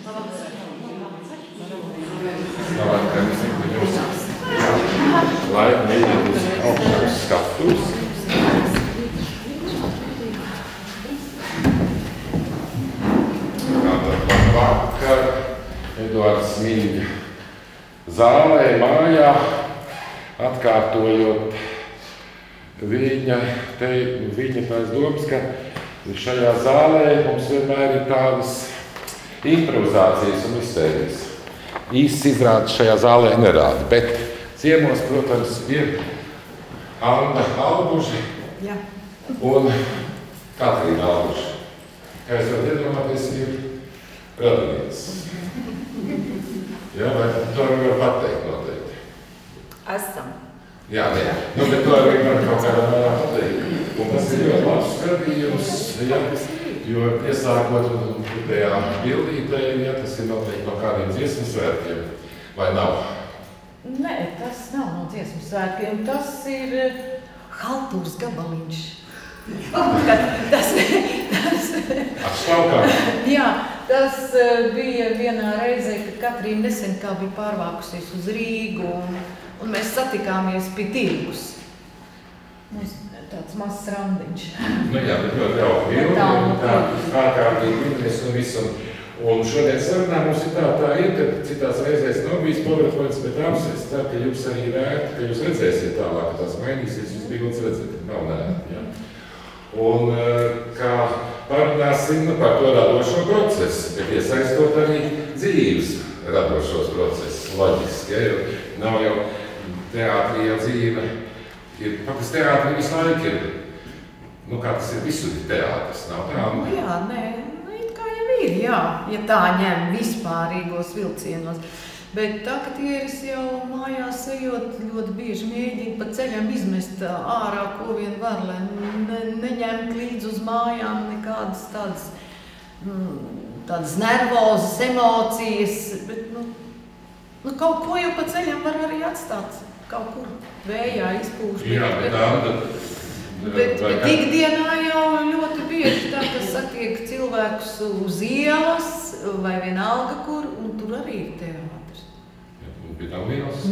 Labvakar visiem, ka jūs laipni ejiet uz augšās skatuves. Labvakar, Eduards Miņģa zālē, mājā, atkārtojot viņa tās domas, ka šajā zālē mums vienmēr ir tādas improvizācijas un izteiksmes. Īsts izrādes šajā zālē nerāda, bet ciemos, protams, ir Anna Albuži un Katrīna Albuži. Kā jūs varat iedomāties, ir radinieks. Jā, vai to var pateikt noteikti? Esam. Jā, nē. Nu, bet to arī var kaut kādā mērā pateikt. Un tas ir ļoti labs skatījums, ja, jo iesākot tajā bildītē, ja, tas ir noteikti no kādiem dziesmu svētkiem, vai nav? Nē, tas nav no dziesmu svētkiem, tas ir haltūras gabaliņš. Jā, tas bija vienā reizē, kad Katrīna nesen kā bija pārvākusies uz Rīgu, un mēs satikāmies pie tirgus. Tāds mazs randiņš. Nu jā, bet ļoti jauka bildi, un tā ārkārtīgi interesi un visu. Un šodien sarunā mums ir tā ir, ka citās reizēs nav bijis PowerPoints, bet es ceru, ka jums arī vērti, ka jūs redzēsiet tālāk, ka tās mainīsies, jūs bildes redzēt, nav nērti, jā. Un kā parunāsim par to radošo procesu, bet iesaistot arī dzīves radošos procesus, loģiski, ja, jo nav jau teātrī jau dzīve. Faktiski teātrī visu laiku ir, nu kā tas ir, visur ir teātris, nav tā? Jā, nē, it kā jau ir, jā, ja tā ņem vispārīgos vilcienos. Bet aktieris jau mājās ejot ļoti bieži mēģina pa ceļam izmest ārā, ko vien var, lai neņemt līdz uz mājām nekādas tādas nervozas emocijas, bet kaut ko jau pa ceļam var arī atstāt. Kaut kur vējā izpūš. Jā, bet ikdienā jau ļoti bieži tā, ka satiek cilvēkus uz ielas vai vienalga kur, un tur arī ir teātris.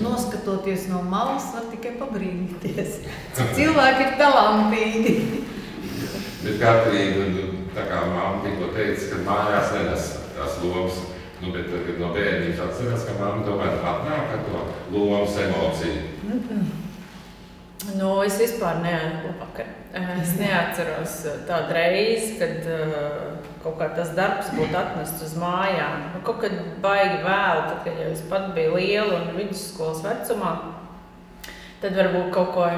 Noskatoties no malas, var tikai pabrīnīties. Cilvēki ir talantīgi. Bet Katrīna, tā kā mamma tikko teica, ka mājās nenes tās lomas. Nu, bet kad no bērnības atceras, ka mamma tomēr atnāk ar to lomas emociju. Nu, es vispār es neatceros tādu reizi, kad kaut kā tas darbs būtu atnests uz mājām. Nu, kaut kad baigi vēl, tad, kad jau es pat biju liela un vidusskolas vecumā, tad varbūt kaut ko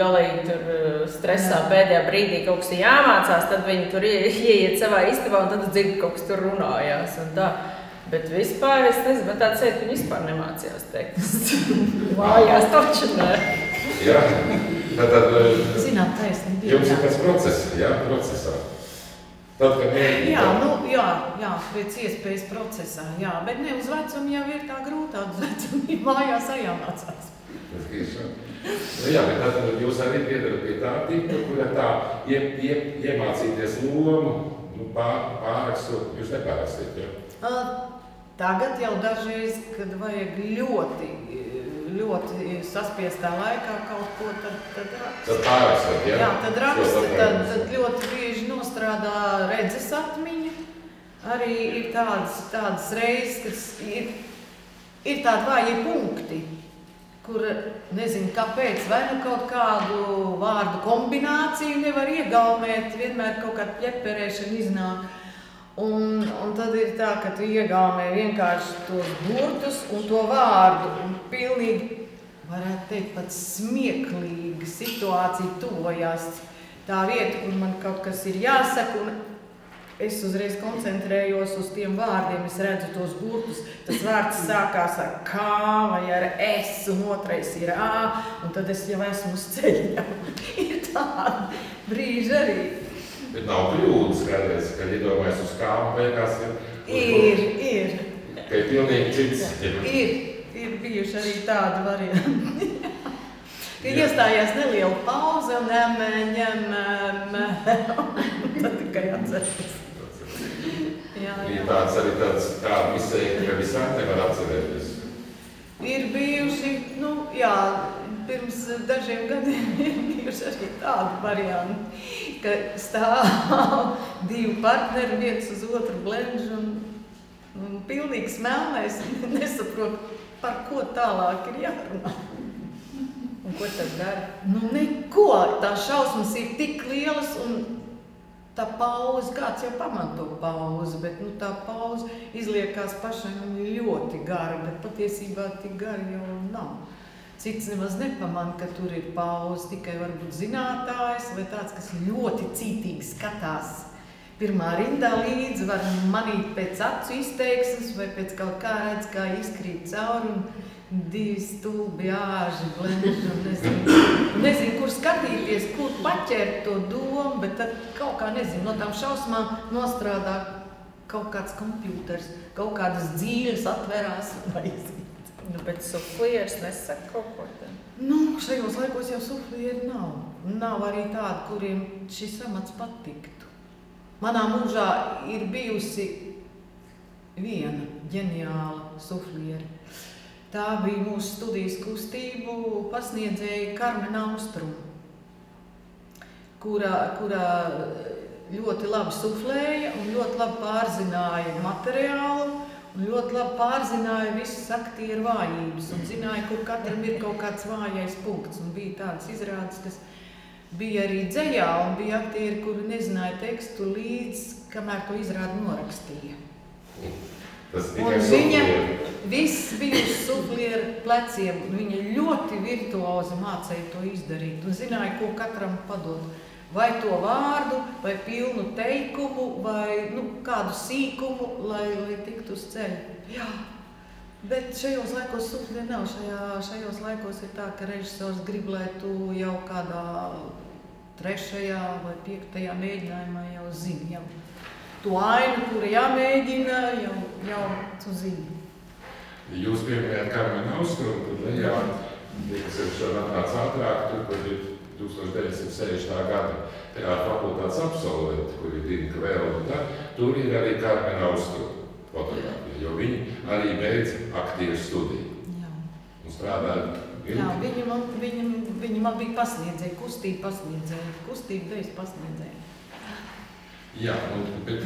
galīgi tur stresā pēdējā brīdī kaut kas jāmācās, tad viņi tur ieiet savā istabā un tad dzird kaut kas tur runājās un tā. Bet vispār, es nezinu, bet tāds sēd, ka viņi vispār nemācījās tekstu. Mājās taču ne. Jā, tad zināt, taisnība. Jums ir pēc procesa, jā, procesā. Tad, kad jā, pēc iespējas procesā, jā. Bet ne uz vecumu jau ir tā grūtāk, uz vecumu mājās arī jāmācās. Jā, bet tad jūs arī piedarat pie tā tika, kurā tā iemācīties lomu, pārrakstot, jūs nepārakstīt, jā? Tagad jau dažreiz, kad vajag ļoti saspiestā laikā kaut ko, tad raksta. Tad pārrakstot, jā? Jā, tad raksta, tad ļoti bieži nostrādā redzes atmiņa. Arī ir tādas reizes, kas ir tādi vāji punkti, kur nezinu kāpēc, vai nu kaut kādu vārdu kombināciju nevar iegaumēt, vienmēr kaut kāda ķeperēšana iznāk. Un tad ir tā, ka tu iegaumē vienkārši tos burtus un to vārdu. Un pilnīgi, varētu teikt, pat smieklīga situācija tuvojās. Tā vieta, kur man kaut kas ir jāsaka, un es uzreiz koncentrējos uz tiem vārdiem. Es redzu tos burtus. Tas vārds sākās ar K vai ar S, un otrais ir A. Un tad es jau esmu uz ceļa. Ir tādi brīži arī. Bet nav kļūdas kādreiz, kad iedomājas uz kāmu beigās ir. Ka ir pilnīgi cits. Ir bijuši arī tādi varianti. Ka iestājās neliela pauze un tad tikai atceras. Ir tāda izteikti, ka visām nevar atcerēties. Ir bijuši, pirms dažiem gadiem ir bijuši arī tādi varianti, ka stāv divi partneri viens uz otru blenž un pilnīgi smelnais, nesaprot, par ko tālāk ir jārunā. Un ko tad dara? Neko, tā šausmas ir tik lielas un tā pauze, kāds jau pamanto pauzi, bet tā pauze izliekās pašam ļoti gara, bet patiesībā tik gara jau nav. Cits nemaz nepaman, ka tur ir pauze, tikai varbūt zinātājs vai tāds, kas ļoti cītīgi skatās. Pirmā rindā līdzi var manīt pēc acu izteiksmes vai pēc kaut kā redz, kā izkrīt cauri un divi stulbi āži blenž un nezinu, kur skatīties, kur paķert to domu, bet tad kaut kā nezinu, no tām šausmām nostrādā kaut kāds kompjūters, kaut kādas dzīves atverās vai izvīt. Bet suflieris nesaka kaut ko te? Šajos laikos jau suflieri nav. Nav arī tādi, kuriem šis amats patiktu. Manā mūžā ir bijusi viena ģeniāla suflieri. Tā bija mūsu studijas kustību pasniedzēja Karmena Austruma, kura ļoti labi suflēja un ļoti labi pārzināja materiālu un ļoti labi pārzināja visas aktieru vājības un zināja, kur katram ir kaut kāds vājais punkts. Un bija tādas izrādes, kas bija arī dzejā un bija aktieri, kuri nezināja tekstu līdz, kamēr to izrādi norakstīja. Un viņa viss bija uz suflieru pleciem, un viņa ļoti virtuozi mācīja to izdarīt un zināja, ko katram padot. Vai to vārdu, vai pilnu teikumu, vai kādu sīkumu, lai tiktu uz ceļu. Jā, bet šajos laikos suflieri nav. Šajos laikos ir tā, ka režisors grib, lai tu jau kādā 3. vai 5. mēģinājumā jau zini. To ainu, kura jāmēģina, jau tu zini. Jūs pieminējāt Karmenu Austrumu, kur lejā, kas ir šodien atnāc ātrāk, tur, kur ir 1960. gada teātra fakultātes absolventi, kur ir Dina Kvēla un tā, tur ir arī Karmena Austruma fotogrāfija, jo viņi arī beidz aktieru studiju. Jā. Un strādāja ilgi. Jā, viņi man bija pasniedzēji, kustība dejas pasniedzēji. Jā, bet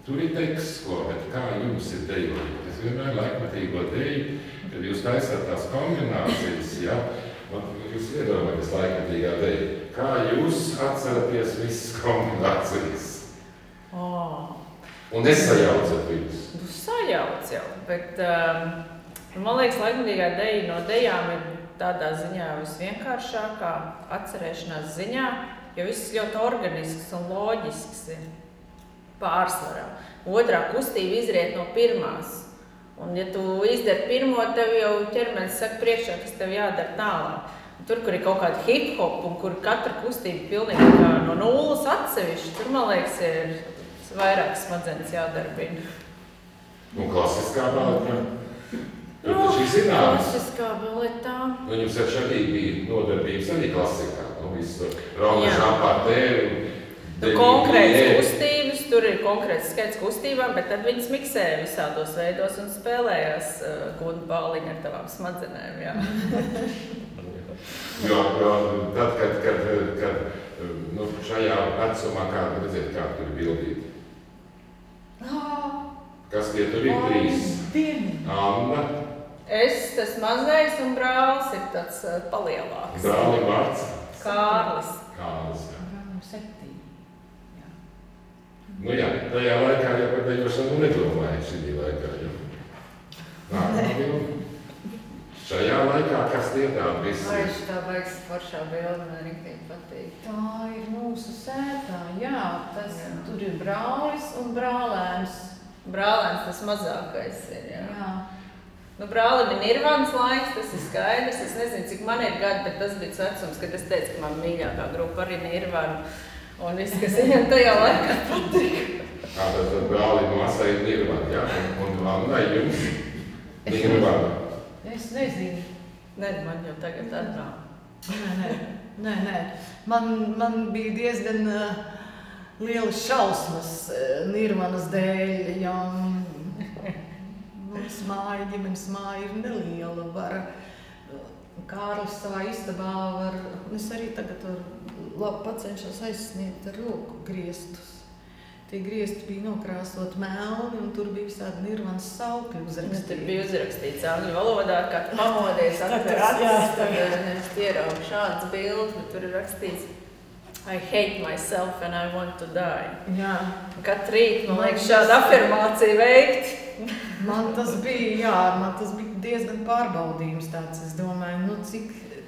tur ir teksts, bet kā jums ir dejojot? Es vienmēr laikmatīgo deju, kad jūs taisāt tās kombinācijas, jūs iedomājaties laikmatīgā deja. Kā jūs atceraties visas kombinācijas? Un nesajaucat viņus? Sajauc jau, bet man liekas, laikmatīgā deja no dejām ir tādā ziņā visvienkāršākā atcerēšanās ziņā, jo viss ļoti organisks un loģisks ir pārsvarā. Otrā kustība izriet no pirmās. Un ja tu izdari pirmo, tev jau ķermenis saka priekšā, kas tev jādara tālāk. Tur, kur ir kaut kāda hip-hop un kur katra kustība pilnīgi kā no nulles atsevišķi, tur, man liekas, ir vairāk smadzenes jādarbina. Un klasiskā baletā? Klasiskā baletā. Jums arī bija nodarbības arī klasikā. Roma Žampartēru. Konkrētas kustības, tur ir konkrēts skaits kustībām, bet tad viņas miksē visādos veidos un spēlējās kundu bāliņu ar tavām smadzenēm, jā. Jo tad, kad šajā vecumā kāda redzēt, kā tur ir bildīti? Kas tie tur ir? 3? Anna. Es, tas mazais un brālis ir tāds palielāks. Brālim vārds? Kārlis. Kārlis, jā. Brālim 7. Jā, tajā laikā jau par dejošanu nedomāju šī laikā. Šajā laikā, kas tie tādi visi? Vai tā baigs foršā bilde, man riktīgi patīk. Tā ir mūsu sētā, jā. Tur ir brālis un brālēns. Brālēns tas mazākais ir, jā. Brālim ir Nirvānas laiks, tas ir skaidrs. Es nezinu, cik man ir gadi, bet tas bija vecums, kad es teicu, ka man mīļākā grupa arī Nirvāna. Un viss, kas viņam tajā laikā patīk. Tad brālim masai ir Nirvāna, jā? Un Vandai jums Nirvāna? Es nezinu. Man jau tagad atnāk. Nē. Man bija diezgan lielas šausmas Nirvanas dēļ, jo ģimenes māja ir neliela, Kārlis savā istabā es arī tagad labi pacenšos aizsniegt ar roku griestus. Tie griesti bija nokrāsot melni, un tur bija visādi Nirvanas saukļi uzrakstīti. Tur bija uzrakstīts angļu valodā, kā tu pamodies, atver acis, tad es ieraugu šādas bildes, bet tur ir rakstīts I hate myself and I want to die. Jā. Katru rīt, man liekas, šādu afirmāciju veikt. Man tas bija diezgan pārbaudījums tāds, es domāju,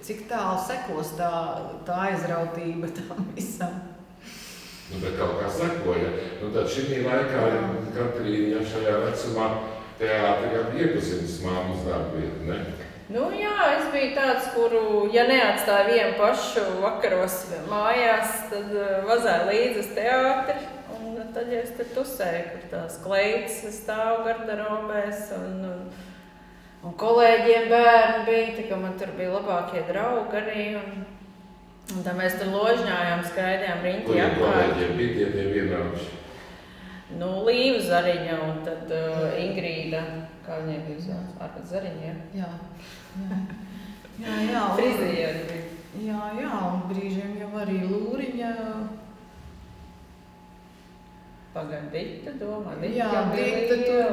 cik tālu sekos tā aizrautība tam visam. Bet kaut kā sekoja. Tad šī laikā Katrīna šajā vecumā teātrī iepazinas māmas darbvietu, ne? Jā, es biju tāds, kuru, ja neatstāju vienu pašu vakaros mājās, tad vazāju līdzi uz teātri. Un tad es tur tusēju, kur tās kleitas stāv garderobēs un kolēģiem bērni bija, tā kā man tur bija labākie draugi arī. Un tā mēs tur ložņājām, skraidījām riņķi apkārt. Kuriem kolēģiem bija tie vienāši? Līva Zariņa un tad Ingrīda, kā viņai bija uzvārds, Arka Zariņa. Jā. Frizieri bija. Jā, un brīžiem jau arī Lūriņa. Pagaid, Dita domā, Jā, Dita tur.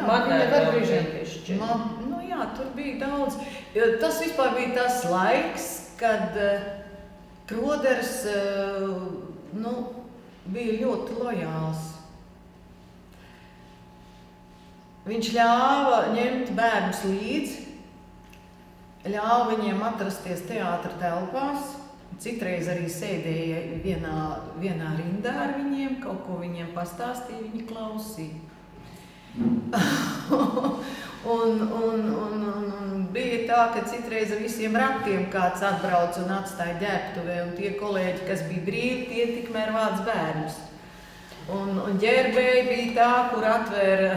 Magnē vēl brīžiem pišķi. Jā, tur bija daudz. Tas vispār bija tas laiks, kad Kroders bija ļoti lojāls. Viņš ļāva ņemt bērnus līdzi, ļāva viņiem atrasties teātra telpās, citreiz arī sēdēja vienā rindā ar viņiem, kaut ko viņiem pastāstīja, viņi klausīja. Un bija tā, ka citreiz ar visiem ratiem kāds atbrauc un atstāja ģērbtuvē, un tie kolēģi, kas bija brīvi, tie tikmēr vāc bērnus. Un ģērbēji bija tā, kur atvēra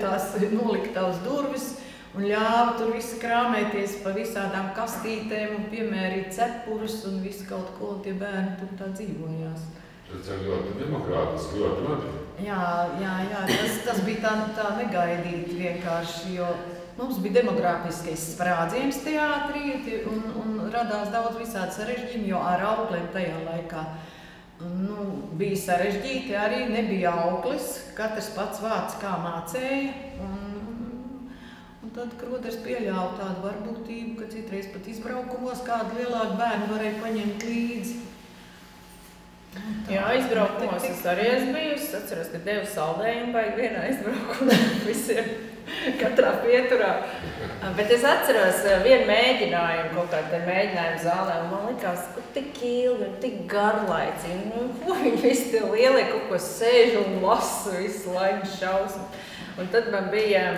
tās noliktavas durvis un ļāva tur visi krāmēties pa visādām kastītēm un piemērīt cepurus un visu kaut ko, un tie bērni tur tā dzīvojās. Tas ir ļoti demokrātiski, ļoti labi. Jā, tas bija tā negaidīti vienkārši, jo mums bija demogrāfiskais sprādziens teātrī un radās daudz visādi sarežģījumi, jo ar aukliem tajā laikā bija sarežģīti arī, nebija auklis, katrs pats vāc kā mācēja, un tad Kroders pieļāva tādu varbūtību, ka citreiz pat izbraukumos kādu lielāku bērnu varēja paņemt līdzi. Jā, izbraukumos es arī esmu bijusi. Es atceros, ka devu saldējumu baigi vienā izbraukumā visiem, katrā pieturā. Bet es atceros vienu mēģinājumu, kaut kādu mēģinājumu zālē, un man likās, ka tik ilgi un tik garlaicīgi. Viņi visi tie lielie kaut ko sēž un lasu visu laiku šausmu. Un tad man bija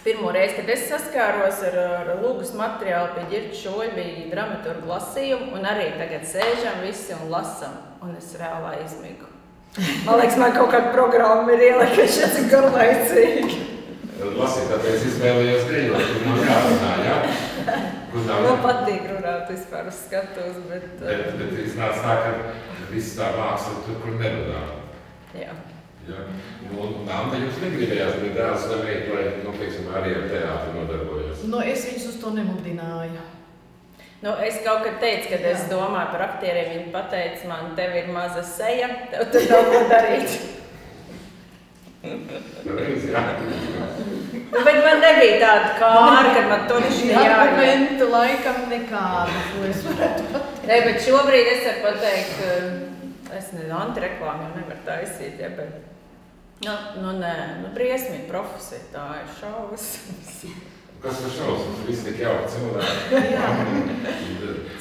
pirmo reizi, kad es saskāros ar lūgas materiālu pie Ģirta Šoļa, bija dramaturgu lasījumu, un arī tagad sēžam visi un lasam, un es reālā izmigu. Man liekas, man kaut kāda programma ir ielikuši, ja cik garlaicīgi. Lasīt, tāpēc izvēlējos dejot, kur nav jārunā, jā? Man patīk runāt vispār uz skatos, bet... Bet iznāca tā, ka viss tā māksla tur, kur nerunā. Jā. Ja. Un Anta jums negribējās, bet dēls vai meitu, lai, teiksim, arī ar teātri nodarbojos? Es viņus uz to nemudināju. Es kaut kad teicu, kad es domāju par aktieriem, viņi pateica man, tev ir maza seja, tev tad nav ko darīt. Reiz, jā. Bet man nebija tāda kāra, kad man to viņš nejāja. Argumentu laikam nekādu, ko es varētu pateikt. Nē, bet šobrīd es varu pateikt, es nezinu, antireklāmu jau nevar taisīt, ja, bet... briesmīgi profesija, tā ir šaubas. Kas ir šausmas? Viss tik jauki cilvēki.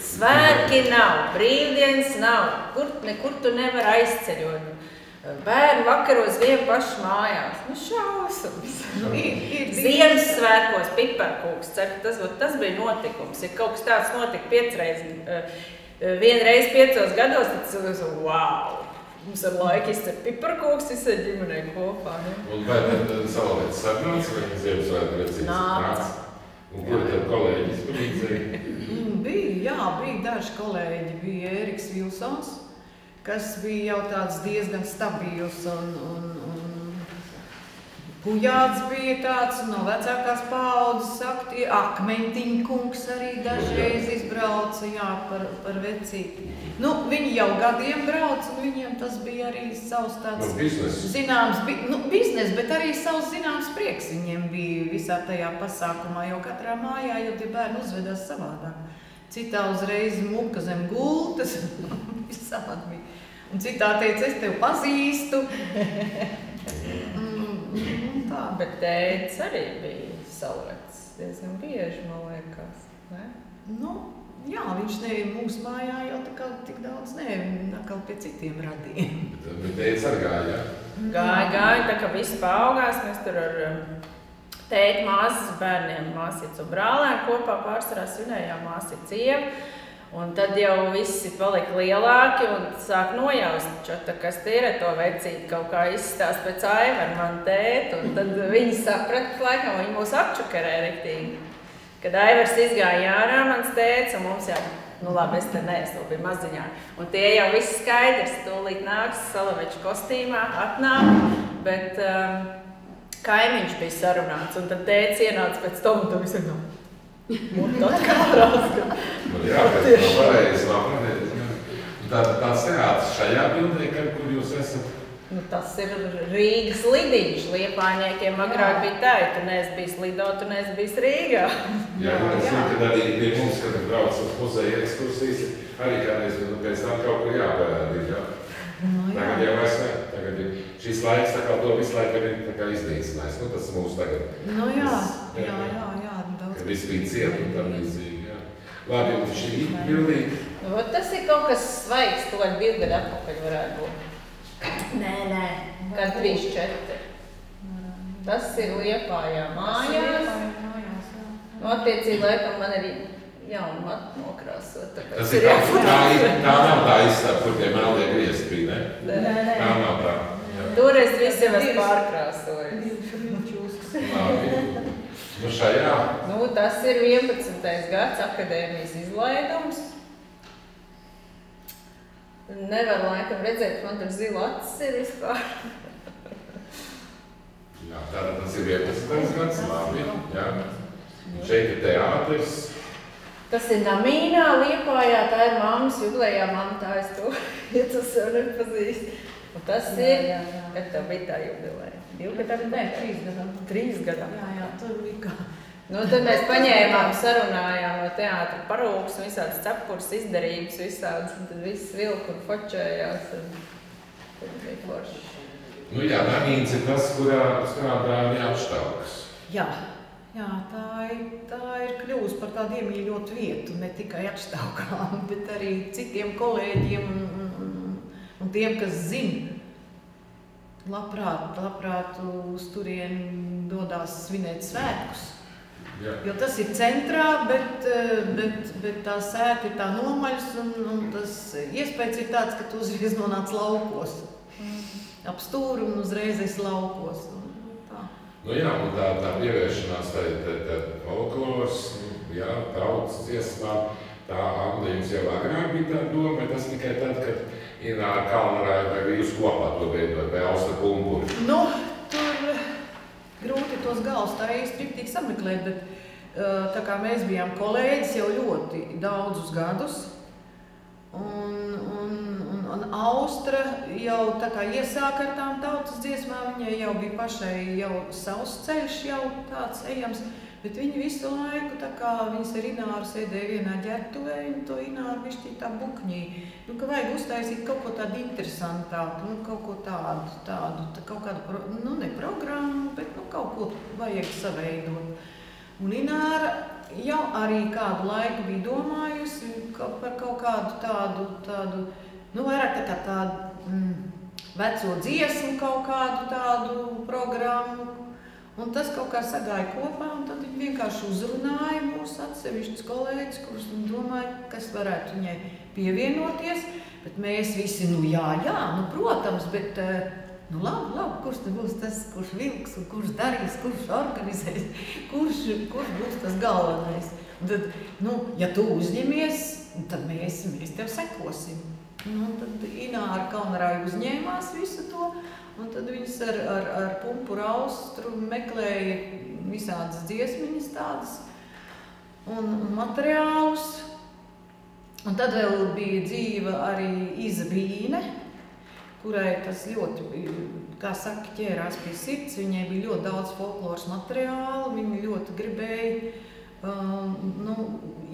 Svētki nav, brīvdienas nav, nekur tu nevar aizceļot. Bērni vakaros vien paši mājās. Šausmas. Ziemassvētkos piparkūks cep, tas bija notikums. Ja kaut kas tāds notika vienreiz 5 gados, tad cilvēks, wow! Mums ar laiku izcer piparkūks, izcer ģimenei kopā. Ne? Un vai tad Saulētas sarunāts vai Ziemassvētku vecības nāca? Un kur tad kolēģis palīdzēja? Bija daži kolēģi, bija Ēriks Vilsons, kas bija jau tāds diezgan stabils un Pujāts bija tāds no vecākās paaudzes Akmentiņkungs arī dažreiz izbrauca, par vecīti. Viņi jau gadiem brauc, un viņiem tas bija arī savs tāds zināms, biznes, bet arī savs zināms prieks viņiem bija visā tajā pasākumā, jo katrā mājā jau tie bērni uzvedās savādāk. Citā uzreiz muka zem gultas, visādi bija. Un citā teica, es tevi pazīstu. Tā. Bet tētis arī bija savvecs, diezgan bieži, man liekas, ne? Viņš mūsu mājā jau tā kā tik daudz atkal pie citiem radiem. Bet tētis arī gāja, Gāja, tā kā visi paaugās, mēs tur ar tēti māsas bērniem, māsīts un brālēni kopā pārsvarā svinējām māsīts Ievu. Un tad jau visi palika lielāki un sāk nojaust, kas tie ir to vecīti, kaut kā izstāst pēc Aivara man tēti. Un tad viņi saprat, ka laikam viņi mūs apčukarē riktīgi. Kad Aivars izgāja ārā, mans tētis, un mums jau, labi, es te neesmu, bija maziņā. Un tie jau viss skaidrs, tūlīt nāks Salaveču kostīmā, atnāk, bet kaimiņš bija sarunāts. Un tad tētis ienāca pēc tomu, un to visu no. Man jāpēc nav pareizi, tāds teātris šajā bildē, kur jūs esat? Tas ir Rīgas lidiņš, Liepājniekiem agrāk bija tā, ja tu neesi bijis Lido, tu neesi bijis Rīgā. Jā, es zinu, kad arī pie mums, kad brauc uz muzeja ekskursijas, arī kādreiz pēc tam kaut kur jāparādīt, jā. Tagad jau vairs ne, tagad šīs laiks tā kā to visu laiku ir tā kā iznīcinājis, tas mūsu tagad. Jā. Kad viss bija ciet un tam līdzīgi, jā. Labi, un šī bildīgi? Tas ir kaut kas svaigs, to ar 2 gadu atpakaļ varētu būt. Nē, kad 3-4. Tas ir Liepājā mājās. Attiecīgi laikam man arī jaunu matu nokrāsot. Tas ir tā nav tā izstāp, kur tie mēlie griezti bija, ne? Nē. Tā nav tā. Toreiz viss jau es pārkrāsoju. Labi. Šajā? Tas ir 11. gads akadēmijas izlaidums. Nevar laikam redzēt, man tur zila acis ir vispār. Jā, tātad tas ir 11. gads, labi, jā. Šeit ir teātris. Tas ir Namīnā, Liepājā, tā ir mammas jubilejā, mamma tā es to, ja tas jau nepazīst. Un tas ir, kad tev bija tā jubileja? 2 gadam? Nē, 3 gadam. 3 gadam? Jā, tur bija kā. Tad mēs paņēmām, sarunājām no teātra parūks, visādas cepures, izdarības, visādas, un tad viss vilku un fočējās, un tad bija forši. Namīns ir tas, kurā strādā Jāpštaukas. Jā, tā ir kļūst par tādu iemīļotu vietu, ne tikai Jāpštaukām, bet arī citiem kolēģiem un tiem, kas zina. Labprāt uz turieni dodās svinēt svētkus. Jā. Jo tas ir centrā, bet tā sēta ir tā nomaļas, un tas iespējas ir tāds, ka tu uzreiz nonāc laukos. Ap stūru un uzreiz esi laukos. Tā. Un tā pievēršanās, tā folklors, tautas dziesmām, tā Anna jums jau agrāk bija tā doma, vai tas tikai tad, kad Ināra Kalnarāja vai vīrus kopā to veidot, vai Austra Pumpuri? Tur grūti tos galus tā īsti riktīgi sameklēt, bet tā kā mēs bijām kolēģis jau ļoti daudzus gadus, un Austra jau tā kā iesāka ar tām tautas dziesmām, viņai jau bija pašai jau savs ceļš jau tāds ejams, bet viņi visu laiku tā kā viņas ar Ināru sēdēja vienā ģertuvē, un to Ināru bišķī tā bukņīja. Ka vajag uztaisīt kaut ko tādu interesantāku, kaut ko tādu, kaut kādu, ne programmu, bet kaut ko vajag saveidot. Un Ināra jau arī kādu laiku bija domājusi par kaut kādu tādu, vairāk tā kā tādu veco dziesmu, kaut kādu tādu programmu. Un tas kaut kā sagāja kopā, un tad viņi vienkārši uzrunāja mūsu atsevišķus kolēģus, kurus domāja, kas varētu viņai pievienoties. Bet mēs visi, protams, bet Nu labi, kurš tad būs tas, kurš vilks un kurš darīs, kurš organizēs, kurš būs tas galvenais. Un tad, ja tu uzņemies, tad mēs tev sekosim. Tad Ināra Kalnarāja uzņēmās visu to, un tad viņas ar pumpu raustru meklēja visādas dziesmiņas tādas un materiālus. Un tad vēl bija dzīva arī Izabīne, kurai tas ļoti, kā saka, ķērās pie sirds. Viņai bija ļoti daudz folkloras materiālu, viņa ļoti gribēja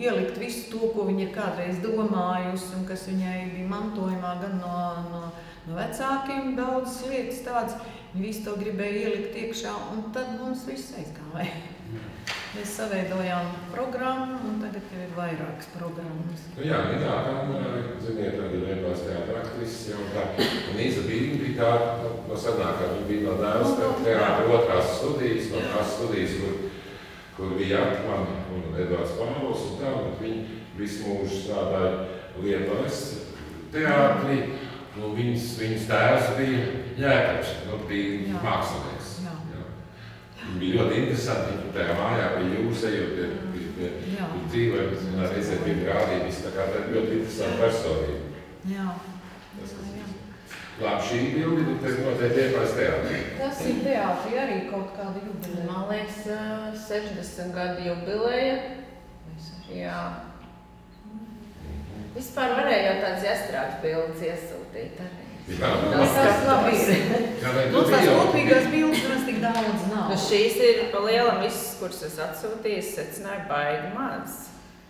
ielikt visu to, ko viņa ir kādreiz domājusi un kas viņai bija mantojumā gan no vecākiem daudzas lietas tādas. Viņa visu to gribēja ielikt iekšā, un tad mums viss aizgāja. Mēs saveidojām programmu, un tagad jau ir vairākas programmas. Jā, ziniet, arī Liepājas teātra aktrises jau tā. Un Izabīne bija tā, no sanākā, viņa bija no Dēls teātra otrās studijas, no tās studijas, kur bija Artmani un Edvards Pāvils un tā, bet viņi visu mūžu strādāja Liepājas teātrī, un viņas tēvs bija Jēkabs, bija mākslinieks. Viņa bija ļoti interesanti, viņa tajā mājā bija jūsejot, bija dzīvojot, un reizē bija rādījums, tā kā tā ļoti interesanta personība. Jā. Labi, šī bildi, tas noteikti Liepājas teātrī. Tas ir teātrī arī kaut kāda jubileja. Man liekas, 60 gadu jubileja. Jā. Vispār varēja jau tāds Jastrāks bildes iesūtīt arī. Tas labi ir. Mums tās kopīgās bildes mums tik daudz nav. Šīs ir pa lielam visas, kuras es atsūtīju, secināju baigi maz.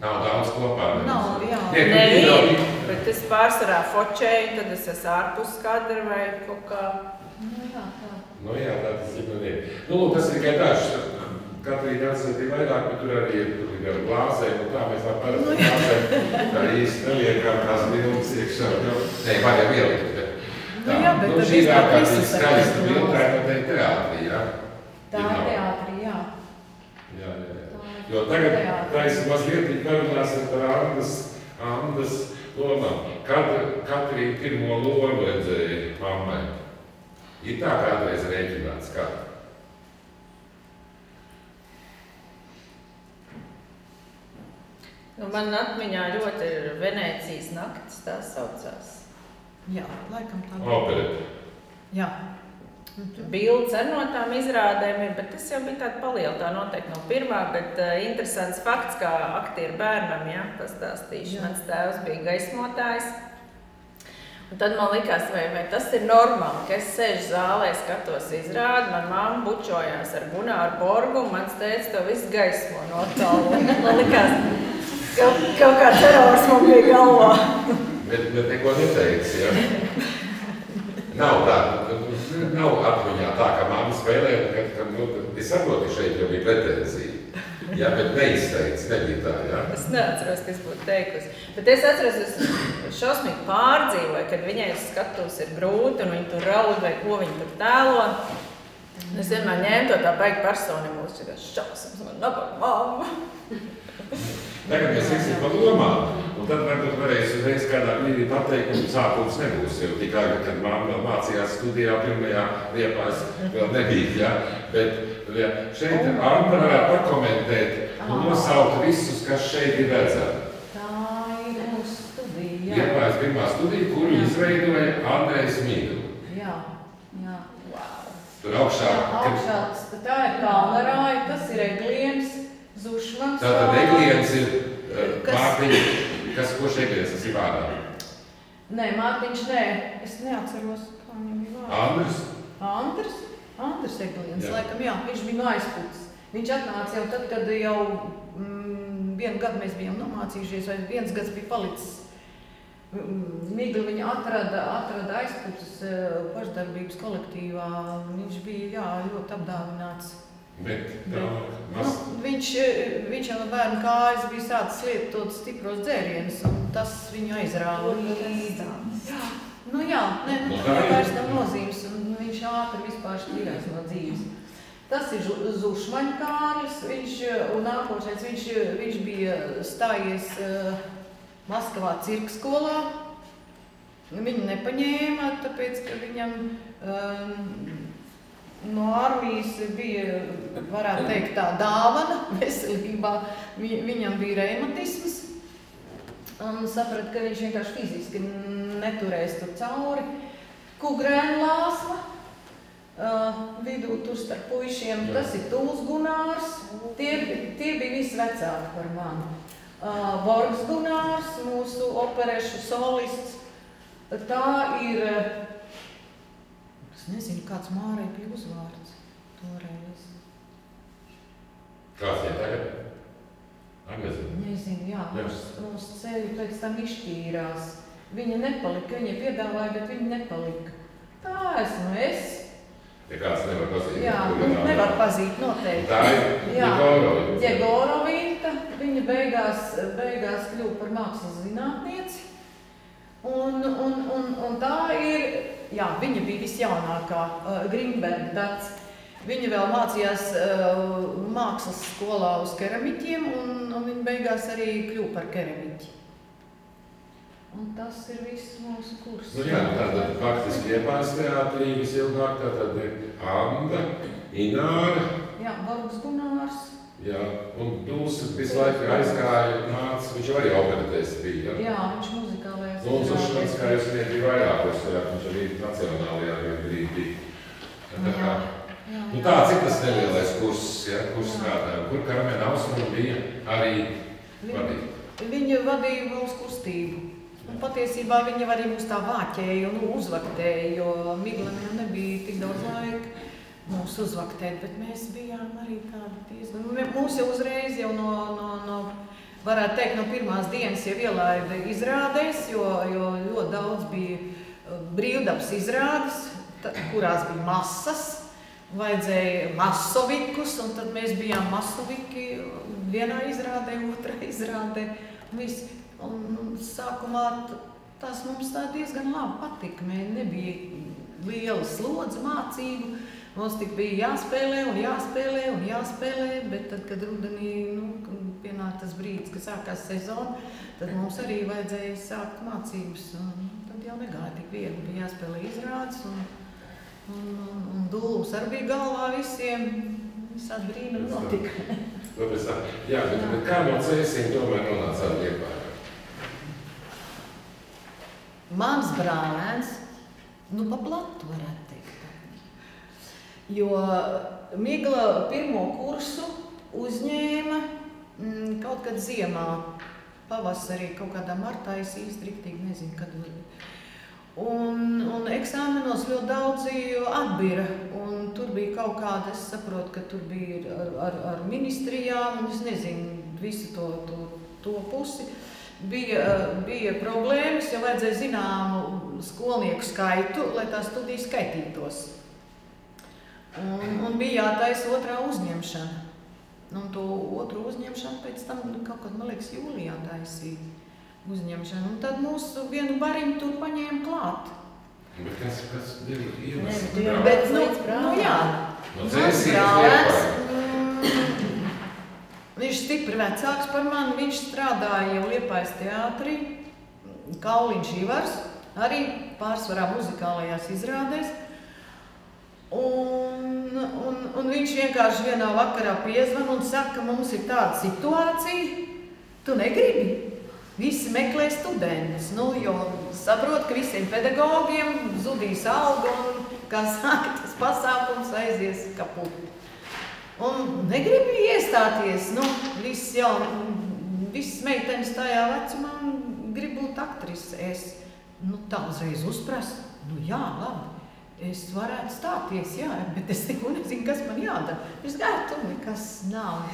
Nav daudz kopā. Nav, jā. Nevien, bet es pārsvarā fočēju, tad es esmu ārpus kadra vai kaut kā. Jā, tā tas ir manīgi. Tas ir tikai dažs. Katrīna atsūtīja vairāk, bet tur arī ir ar glāzēm, un tā mēs tā parasti glāzēm tā īsti neliekam tās bildes iekšā. Nē, var jau ielikt. Šī ir ārkārtīgi skaista bilde, tā ir noteikti teātrī, jā? Tā ir teātrī, jā. Jā. Jo tagad taisa mazliet parunāsim par Andas lomām. Kad Katrīna pirmo lomu redzēja mammai? Ir tā kādreiz rēķināts, kā? Man atmiņā ļoti ir Venēcijas naktis, tā saucās. Jā, laikam tā bija. Opereta. Jā. Bildes ar no tām izrādēm ir, bet tas jau bija tāda paliela, tā noteikti no pirmā, bet interesants fakts, kā aktieru bērnam, pastāstīšu. Mans tēvs bija gaismotājs. Un tad man likās, vai tas ir normāli, ka es sēžu zālē, skatos izrādi, man mamma bučojās ar Gunāru Borgu, un mans tēvs to visu gaismo no tālu. Man likās, kaut kā terors man bija galvā. Bet neko neteicis, jā? Nav tā, nav atmiņā tā, ka mamma spēlē, es saprotu, šeit jau bija pretenzija. Jā, bet neizteicis, nebija tā, jā? Es neatceros, kas būtu teikusi. Bet es atceros, es šausmīgi pārdzīvoju, kad viņai skatos ir grūti, un viņa tur raud vai ko viņa tur tēlo. Es vienmēr ņēmu to tā baigi personīgi, mūs šitās šausmas, man nabaga mamma. Tagad mēs tiksim par lomām, un tad varbūt varēs uzreiz kādā brīdī pateikt, un sākums nebūs, jo tik agri, kad mamma vēl mācījās studijā, pirmajā Liepājas vēl nebija, jā? Bet šeit Anda varētu pakomentēt un nosaukt visus, kas šeit ir redzami. Tā ir mūsu studija, jā. Liepājas pirmā studija, kuru izveidoja Andrejs Mīdl. Jā. Tur augšā. Tā ir Kalnarāja, tas ir Egliens. Zušmans. Tātad Egliens ir Mārtiņš, kurš Egliens, tas ir vārdā? Nē, Mārtiņš, nē, es neatceros, kā viņam bija vārdā. Andris Egliens, laikam, jā, viņš bija no aizputs. Viņš atnāca jau tad, kad jau vienu gadu mēs bijām nomācījušies, vai viens gads bija palicis. Migli viņa atrada aizputas pašdarbības kolektīvā, viņš bija, jā, ļoti apdāvināts. Viņš jau no bērnu kājas bija sācis lietot stipros dzērienus, un tas viņu aizrāva līdzi. Jā, tā vairs nav nozīmes, un viņš ātri vispār šķirās no dzīves. Tas ir Zušmaņa Kārlis, un nākošais viņš bija stājies Maskavā cirka skolā, Viņu nepaņēma, tāpēc, ka viņam no armijas bija, varētu teikt, tā dāvana veselībā. Viņam bija reumatisms un saprata, ka viņš vienkārši fiziski neturēs tur cauri. Kugrēna lāsma vidū tur starp puišiem, tas ir Tūls Gunārs, tie bija visi vecāki par mani. Vorgs Gunārs, mūsu operešu solists, tā ir, es nezinu, kāds Mārai bija uzvārds toreiz. Kāds viņai tagad? Nezinu, jā, mūsu ceļi pēc tam izšķīrās. Viņa nepalika, viņa piedāvāja, bet viņa nepalika. Tā esmu es. Ja kāds nevar pazīt. Jā, nevar pazīt noteikti. Tā ir Ģegorovīta. Ģegorovīta, viņa beigās kļuva par mākslas zinātnieci. Un tā ir, jā, viņa bija visjaunākā, Grimberga Dats. Viņa vēl mācījās mākslas skolā uz keramiķiem, un viņa beigās arī kļuva par keramiķi. Un tas ir viss mūsu kurs. Nu jā, tātad faktiski Liepājas teātrī visilgāk tātad Anda, Ināra. Jā, Vorgs Gunārs. Jā, un Dūls visu laiku aizgāja, viņš arī operetēs bija. Jā, viņš muzikālajās Nu, un Zušanas, kā jūs viņiem bija vairākos, viņš arī nacionālajā brīdī. Nu tāds ir tas nelielais kurs, ja, kurs kādām, kur Karmena Ausmuna bija arī vadīt. Viņa vadīja mūsu kustību. Un patiesībā viņa arī mūs tā vāķēja un uzvaktēja, jo Miglaniem nebija tik daudz laika mūs uzvaktēt, bet mēs bijām arī tādi diezgan. Mūs jau uzreiz jau varētu teikt, no pirmās dienas jau ielaida izrādēs, jo ļoti daudz bija brīvdabas izrādes, kurās bija masas, vajadzēja masovikus, un tad mēs bijām masoviki vienā izrādē, otrā izrādē. Un sākumā tas mums tā diezgan labi patika. Nebija liela slodze mācību. Mums tik bija jāspēlē un jāspēlē un jāspēlē, bet tad, kad rudenī pienāk tas brīdis, kad sākās sezona, tad mums arī vajadzēja sākt mācības. Tad jau negāja tik viegli, bija jāspēlē izrādes un dūlus arī bija galvā visiem. Visādi brīnumi notika. Jā, bet kā no Cēsīm tomēr nonācāt Liepājā? Mans brālēns, pa blatu varētu teikt. Jo Migla pirmo kursu uzņēma kaut kad ziemā, pavasarī, kaut kādā martā, es īsti riktīgi nezinu, kad. Un eksāmenos ļoti daudzi atbira, un tur bija kaut kāda, es saprotu, ka tur bija ar ministrijām, un es nezinu visu to pusi. Bija problēmas, jo vajadzēja zināmu skolnieku skaitu, lai tā studija skaitītos. Un bija jātaisa otrā uzņemšana. Un to otru uzņemšanu pēc tam kaut kad, man liekas, jūlijā taisīja uzņemšanu. Un tad mūsu vienu bariņu tur paņēma klāt. Bet kas bija iemesls? Bet, jā. No Cēsīs Viņš stipri vecāks par mani, viņš strādāja jau Liepājas teātrī, Kauliņš Ivars, arī pārsvarā muzikālajās izrādēs. Un viņš vienkārši vienā vakarā piezvan un saka, ka mums ir tāda situācija, tu negribi? Visi meklē studentus, jo saprot, ka visiem pedagogiem zudīs alga un, kā saka, tas pasākums aizies kaput. Un negribu iestāties, visas meitenes tajā vecumā grib būt aktrise. Es tā uzreiz uzprasu, jā, labi, es varētu stāties, jā, bet es neko nezinu, kas man jādara. Es gaitu, nekas nav.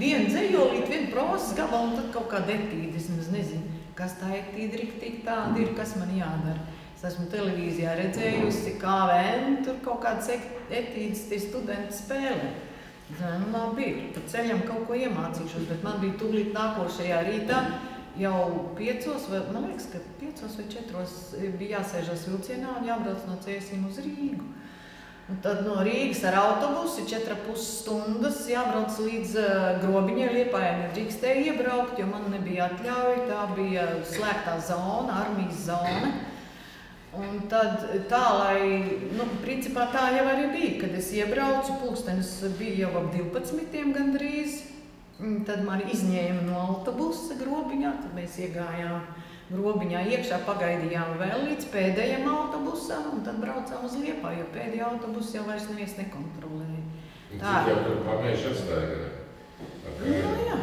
Vienu dzejolīt, vienu prozas gabalu un tad kaut kāda etīde. Es nezinu, kas tā etīde riktīgi tāda ir, kas man jādara. Es esmu televīzijā redzējusi, KVN, tur kaut kādas etīdes tie studenti spēlē. Labi, pa ceļam kaut ko iemācīšos, bet man bija tūlīt nākošajā rītā jau 5, vai, man liekas, ka 5 vai 4 bija jāsēžas vilcienā un jābrauc no Cēsīm uz Rīgu. Un tad no Rīgas ar autobusu 4,5 stundas jābrauc līdz Grobiņai, Liepājai nedrīkstēja iebraukt, jo man nebija atļauja, tā bija slēgtā zona, armijas zona. Un tad tā, lai, principā tā jau arī bija, kad es iebraucu, pulkstenis bija jau ap 12 gandrīz. Tad mani izņēma no autobusa Grobiņā, tad mēs iegājām Grobiņā iekšā, pagaidījām vēl līdz pēdējiem autobusam, un tad braucām uz Liepāju, jo pēdējā autobusu jau vairs neviens nekontrolēja. Cik jau tur pamējuši apstāja? Jā,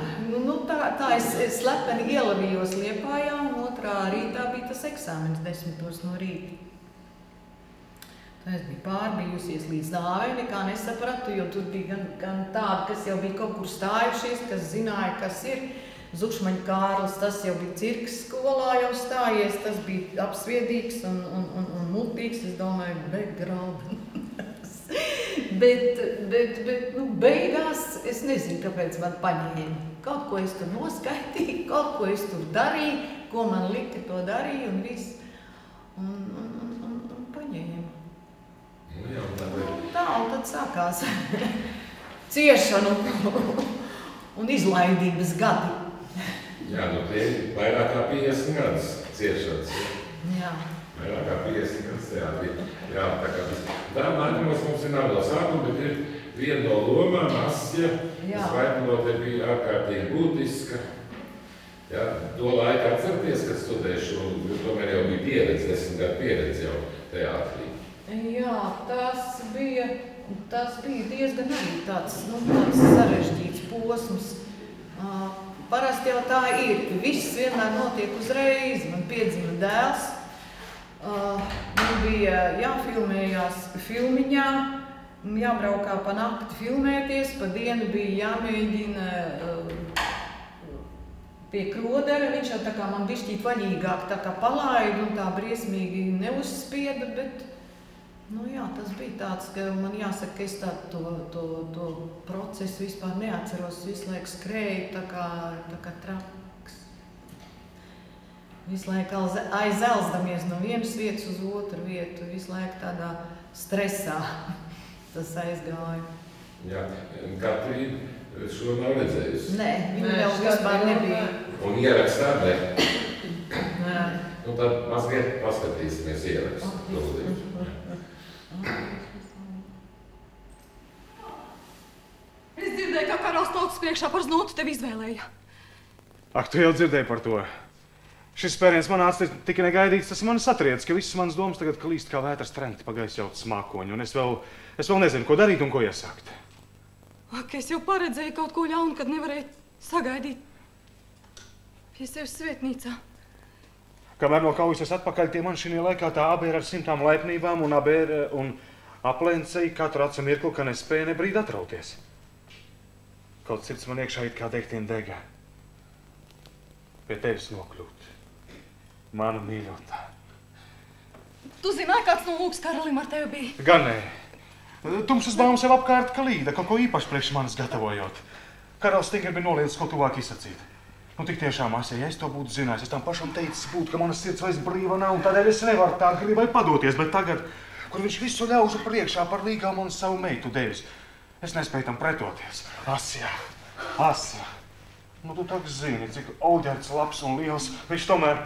tā es slepeni ielavījos Liepājā, un otrā rītā bija tas eksāmens 10 no rīta. Tā es biju pārbijusies līdz nāvei, nekā nesapratu, jo tur bija gan tādi, kas jau bija kaut kur stājušies, kas zināja, kas ir. Zušmaņa Kārlis, tas jau bija cirkas skolā jau stājies, tas bija apsviedīgs un mutīgs, es domāju, begraudas. bet beigās es nezinu, kāpēc man paņēma. Kaut ko es tur noskaitīju, kaut ko es tur darīju, ko man lika to darīju un viss. Un paņēma. Tā, un tad sākās ciešanu un izlaidības gadi. Jā, tie ir vairāk kā 50 gadus ciešanas. Jā. Vairāk kā 50 gadus teātrī. Jā, tā kā tas. Tā nākamais mums ir nav no sākuma, bet ir viena no lomām, Asja, kas vaipinote bija ārkārtīgi būtiska. Jā, to laiku atcerties, kad studējuši, un tomēr jau bija pieredze, 10 gadu pieredze jau teātrī. Jā, tas bija diezgan arī tāds sarežģīts posms. Parasti jau tā ir, viss vienmēr notiek uzreiz, man piedzima dēls. Man bija jāfilmējās filmiņā, jābraukā pa nakti filmēties, pa dienu bija jāmēģina pie Krodera. Viņš jau tā kā man bišķīt vaļīgāk tā kā palaidu un tā briesmīgi neuzspieda, bet jā, tas bija tāds, ka man jāsaka, ka es to procesu vispār neatceros, visu laiku skrēju tā kā traks. Visu laiku aizelsdamies no vienas vietas uz otru vietu, visu laiku tādā stresā tas aizgāja. Jā, Katrīna šo nav redzējusi? Nē, viņa vēl vispār nebija. Un ierakstā ne? Nē. Tad mazliet paskatīsimies ierakstu. Es dzirdēju, ka Karls tautas priekšā par znotu tevi izvēlēja. Ak, tu jau dzirdēji par to. Šis spēriens man nāca tikai negaidīts, tas man satriec, ka visas manas domas tagad klīst kā vētras trenkti pa gaisa jautas mākoņu, un es vēl nezinu, ko darīt un ko iesākt. Ak, es jau paredzēju kaut ko ļaunu, kad nevarēju sagaidīt pie sevis svētnīcā. Kamēr no kaujas atpakaļ, tie man šī laikā tā abi ir ar 100 laipnībām un aplēncēja katru acu mirkli, ka nespēja ne brīdi atrauties. Kaut sirds man iekšā it kā degtien degā. Pie tevis nokļūt. Mana mīļotā. Tu zināji, kāds no lūks Karalim ar tevi bija? Gan nē. Tumšas baumas jau apkārt kalīda, kaut ko īpaši priekš manis gatavojot. Karals stingri bija noliedzis ko tuvāk izsacīt. Tik tiešām, Asja, ja es to būtu zinājis, es tam pašam teicis būtu, ka mana sirds vairs brīva nav, un tādēļ es nevaru tā gribai padoties, bet tagad, kur viņš visu ļaužu priekšā par līgām un savu meitu devis, es nespēju tam pretoties. Asja, tu tak zini, cik Olģerts labs un liels, viņš tomēr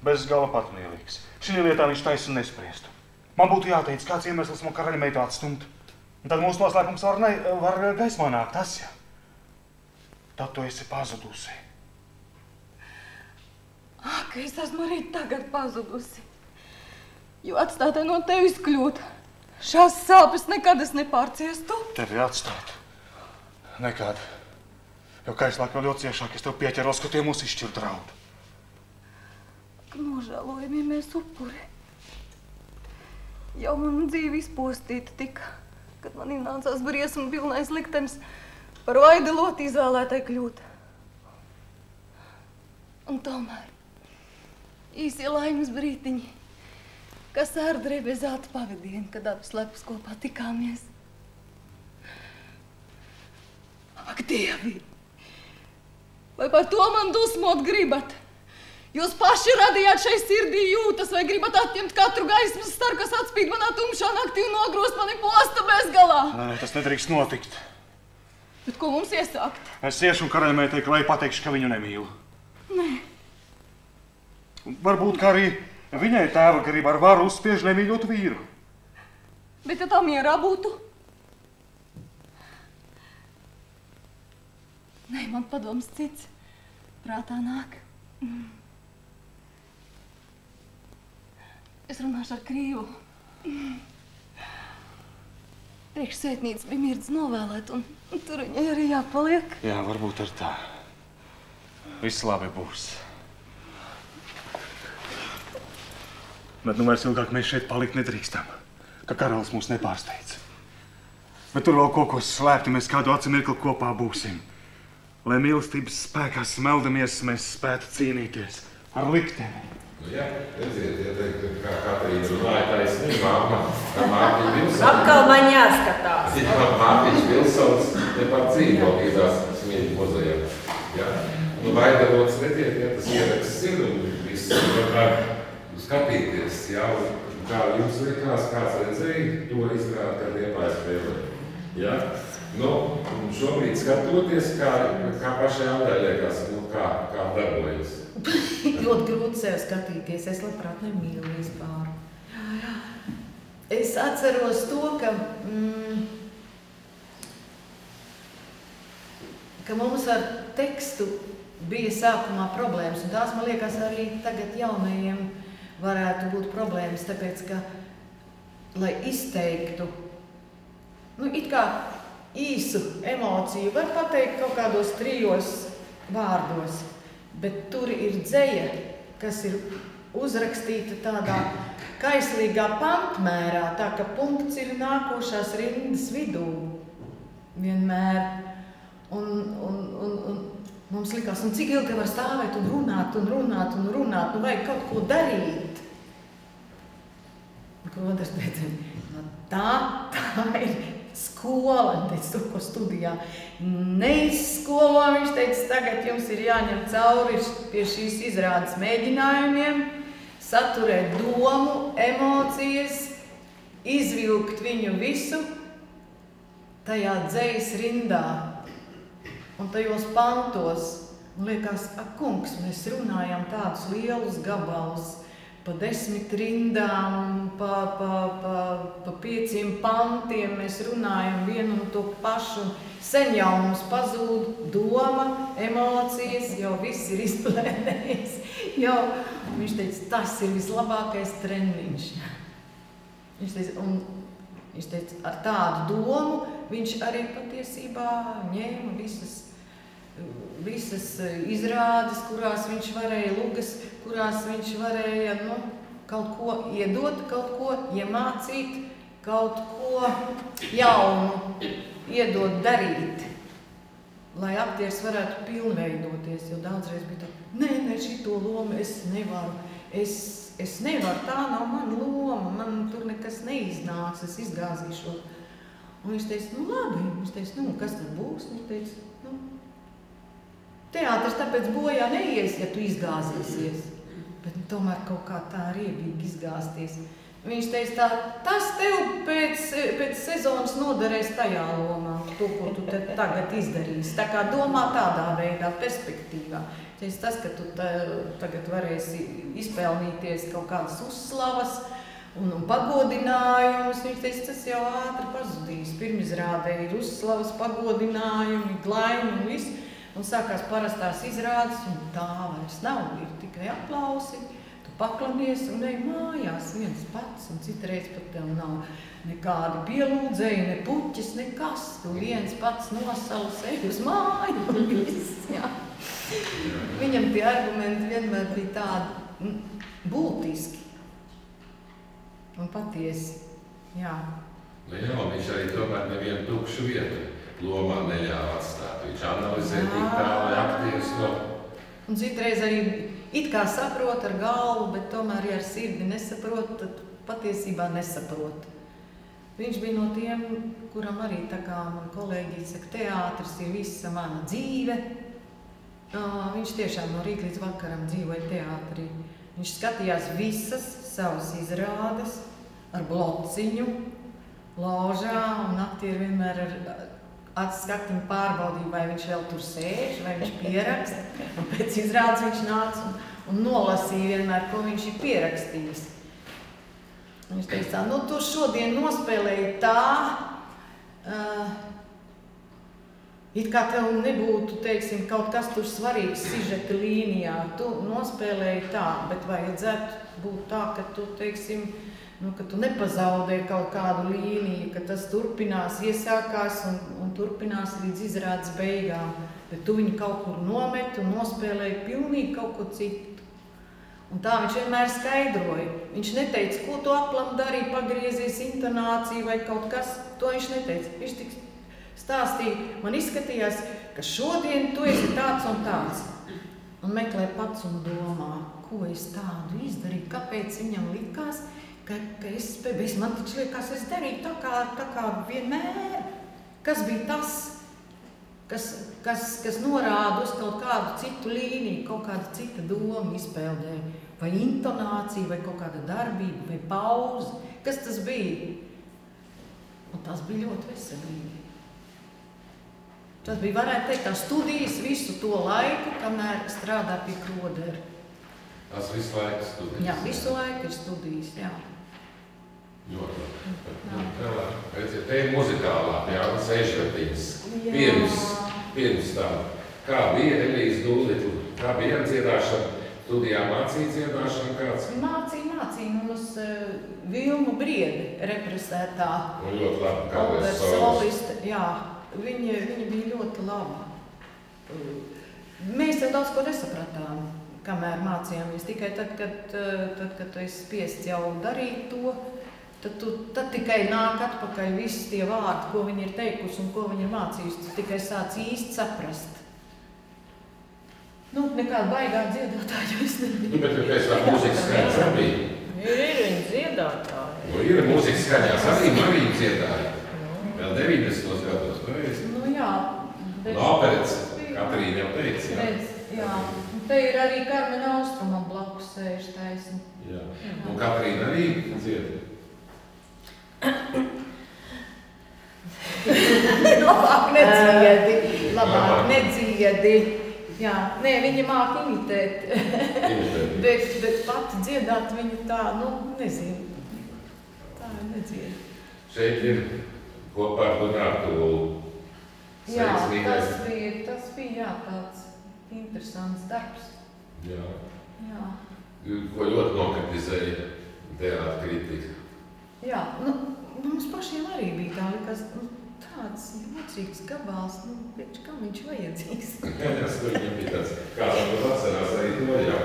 bez gala patmīlīgs. Šī lietā viņš taisa nespriestu. Man būtu jāteic, kāds iemesls man karaļa meitu atstumt, un tad mūsu noslēpums var gaismā nākt, Asja. Tad tu esi pazudusi. Ak, es esmu arī tagad pazudusi, jo atstātai no tevis kļūt. Šās sāpes nekad es nepārciestu. Tevi atstāt? Nekad. Jo kaislāk vēl ļoti ciešāk es tev pieķeros, ka tie mūs izšķir draudu. Nožēlojamie mēs upuri. Jau man dzīve izpostīta tika, kad man ienācās briesmu pilnais liktenis par vaidiloti izvēlētai kļūt. Un tomēr īsie laimes brītiņi, kas ārdrē bez zelta pavadiena, kad abi slepus kopā tikāmies. Ak, Dievi! Vai par to man dusmot gribat? Jūs paši radījāt šai sirdī jūtas, vai gribat atņemt katru gaismas staru, kas atspīd manā tumšā naktī un nogrost mani posta bezgalā? Nē, tas nedrīkst notikt. Bet ko mums iesākt? Es iešu un karaļmeitai, lai pateikšu, ka viņu nemīlu. Nē. Varbūt, ka arī Viņai tēva grib ar varu uzspiež nemīļot vīru. Bet ja tā mierā būtu? Nē, man padoms cits. Prātā nāk. Es runāšu ar Krīvu. Priekš svētnīcas bija mirdz novēlēt, un tur viņai arī jāpaliek. Jā, varbūt ar tā. Viss labi būs. Bet nu vairs ilgāk mēs šeit palikt nedrīkstam, ka karalis mūs nepārsteidz. Bet tur vēl kaut ko slēpti, mēs kādu acimirkli kopā būsim. Lai mīlestības spēkā smeldamies, mēs spētu cīnīties ar likteni. Nu jā, redziet, ja teikt, kā Katrīna runāja taisnībā, Mārtiņa Vilsons. Atkal man jāskatās. Jā, Mārtiņš Vilsons tepat dzīvo līdzās Smieļu muzejā. Jā. Nu, vaidarots netiek, ja tas ieraksts ir un viss var skatīties, jā, un kā jums likās, kāds redzēja to izrādi, kad Liepāja spēlē. Jā. Nu, un šobrīd skatoties, kā pašai Andrai liekas, nu, kā darbojas. Ļoti grūti sev skatīties, es labprāt nemīlu vispār. Jā. Es atceros to, ka mums ar tekstu bija sākumā problēmas, un tās, man liekas, arī tagad jaunajiem varētu būt problēmas, tāpēc, ka, lai izteiktu, nu, it kā īsu emociju var pateikt kaut kādos 3 vārdos, bet tur ir dzeja, kas ir uzrakstīta tādā kaislīgā pantmērā, tā ka punkts ir nākošās rindas vidū vienmēr. Un mums likās, un cik ilgi var stāvēt un runāt, nu vajag kaut ko darīt. Un ko otrs teica, nu, tā ir skola, un teica to, ko studijā neizskolo, viņš teica, tagad jums ir jāņem cauri pie šīs izrādes mēģinājumiem, saturēt domu, emocijas, izvilkt viņu visu tajā dzejas rindā un tajos pantos. Un liekas, ak, kungs, mēs runājam tādus lielus gabalus, pa 10 rindām, pa 5 pantiem mēs runājam vienu un to pašu. Sen jau mums pazūd doma, emocijas, jau viss ir izplēnējis. Viņš teica, tas ir vislabākais treniņš. Viņš teica, ar tādu domu viņš arī patiesībā ņēma visas izrādes, kurās viņš varēja lugas, kurās viņš varēja kaut ko iedot, kaut ko iemācīt, kaut ko jaunu iedot darīt, lai aktieris varētu pilnveidoties, jo daudzreiz bija tā, nē, šito lomu es nevaru, es nevaru, tā nav mana loma, man tur nekas neiznāks, es izgāzīšos. Un viņš teica, nu labi, viņš teica, nu kas tad būs? Viņš teica, nu, teātris tāpēc bojā neies, ja tu izgāzīsies, bet tomēr kaut kā tā riebīgi izgāzties. Viņš teica, tas tev pēc sezonas noderēs tajā lomā, to, ko tu tagad izdarīsi. Tā kā domā tādā veidā, perspektīvā. Teica, tas, ka tu tagad varēsi izpelnīties kaut kādas uzslavas un pagodinājumus, viņš teica, tas jau ātri pazudīs. Pirmizrādē ir uzslavas, pagodinājumi, glaimi un viss. Un sākās parastās izrādes, un tā vairs nav, ir tikai aplausi. Tu paklanies un ej mājās viens pats, un citreiz pat tev nav nekādi pielūdzēji, ne puķis, nekas. Tu viens pats nosalas, ej uz māju un viss, jā. Viņam tie argumenti vienmēr bija tādi būtiski un patiesi, jā. Nu jā, un viņš arī tomēr nevienu tukšu vietu lomā neļāva atstāt. Viņš analizē tik tā, lai aktieris to... Un citreiz arī it kā saprot ar galvu, bet tomēr, ja ar sirdi nesaprot, tad patiesībā nesaprot. Viņš bija no tiem, kuram arī, tā kā man kolēģi saka, teātris ir visa mana dzīve. Viņš tiešām no rīta līdz vakaram dzīvoja teātrī. Viņš skatījās visas savas izrādes ar blociņu, ložā, un aktieri vienmēr atskaktiņu pārbaudīju, vai viņš vēl tur sēž, vai viņš pieraksta. Un pēc izrādes viņš nāca un nolasīja vienmēr, ko viņš ir pierakstījis. Viņš teica, nu tu šodien nospēlēji tā, it kā tev nebūtu, teiksim, kaut kas tur svarīgs sižeta līnijā. Tu nospēlēji tā, bet vajadzētu būt tā, ka tu, teiksim, ka tu nepazaudē kaut kādu līniju, ka tas turpinās, iesākās un turpinās līdz izrādes beigām. Bet tu viņu kaut kur nomet un nospēlēji pilnīgi kaut ko citu. Un tā viņš vienmēr skaidroja. Viņš neteica, ko tu aplam darīji, pagriezies intonāciju vai kaut kas. To viņš neteica. Viņš tik stāstīja, man izskatījās, ka šodien tu esi tāds un tāds. Un meklē pats un domā, ko es tādu izdarīju, kāpēc viņam likās, ka es spēju. Man taču liekas, es darīju tā kā vienmēr. Kas bija tas, kas norāda uz kaut kādu citu līniju, kaut kādu citu domu izpildē, vai intonācija, vai kaut kāda darbība, vai pauze. Kas tas bija? Un tas bija ļoti veselīgi. Tas bija, varētu teikt, tā studijas visu to laiku, kamēr strādā pie Krodera. Tas visu laiku studijas? Jā, visu laiku ir studijas, jā. Ļoti. Redziet, te ir muzikālā, Jānis Eišvetiņas. Pirms tā. Kā bija Elīze Dūlitla? Kā bija dziedāšana? Studijā mācīja dziedāšanu kāds? Mācīja mums Vilmu Briedi represētā. Un ļoti labi, kādreiz soliste. Jā, viņa bija ļoti laba. Mēs jau daudz ko nesapratām, kamēr mācījāmies. Tikai tad, kad tu esi spiests jau darīt to, tad tikai nāk atpakaļ visi tie vārdi, ko viņi ir teikusi un ko viņi ir mācījusi. Tu tikai sāc īsti saprast. Nekāda baigā dziedātāja es nebiju. Bet pēc tā mūzikas skaņas arī bija. Ir viņa dziedātāja. Ir mūzikas skaņās arī Marija dziedāja. Vēl 90. gados, pareizi? Jā. Operets, Katrīna jau teica, jā. Jā. Te ir arī Karmena Austrumam blakus sēž taisni. Jā. Un Katrīna arī dzied. Labāk nedziedi. Jā, nē, viņa māk imitēt. bet pati dziedāt viņa tā, nezinu. Tā nedzied. Šeit ir kopā ar Gunārtu Jā, tas bija tāds interesants darbs. Jā. Jā. Ko ļoti nokritizēja teātra kritika. Jā, mums pašiem arī bija tā, likās, tāds jocīgs gabals, kam viņš vajadzīgs? Jā, viņam bija tāds, kāds varbūt atcerās arī to, jā.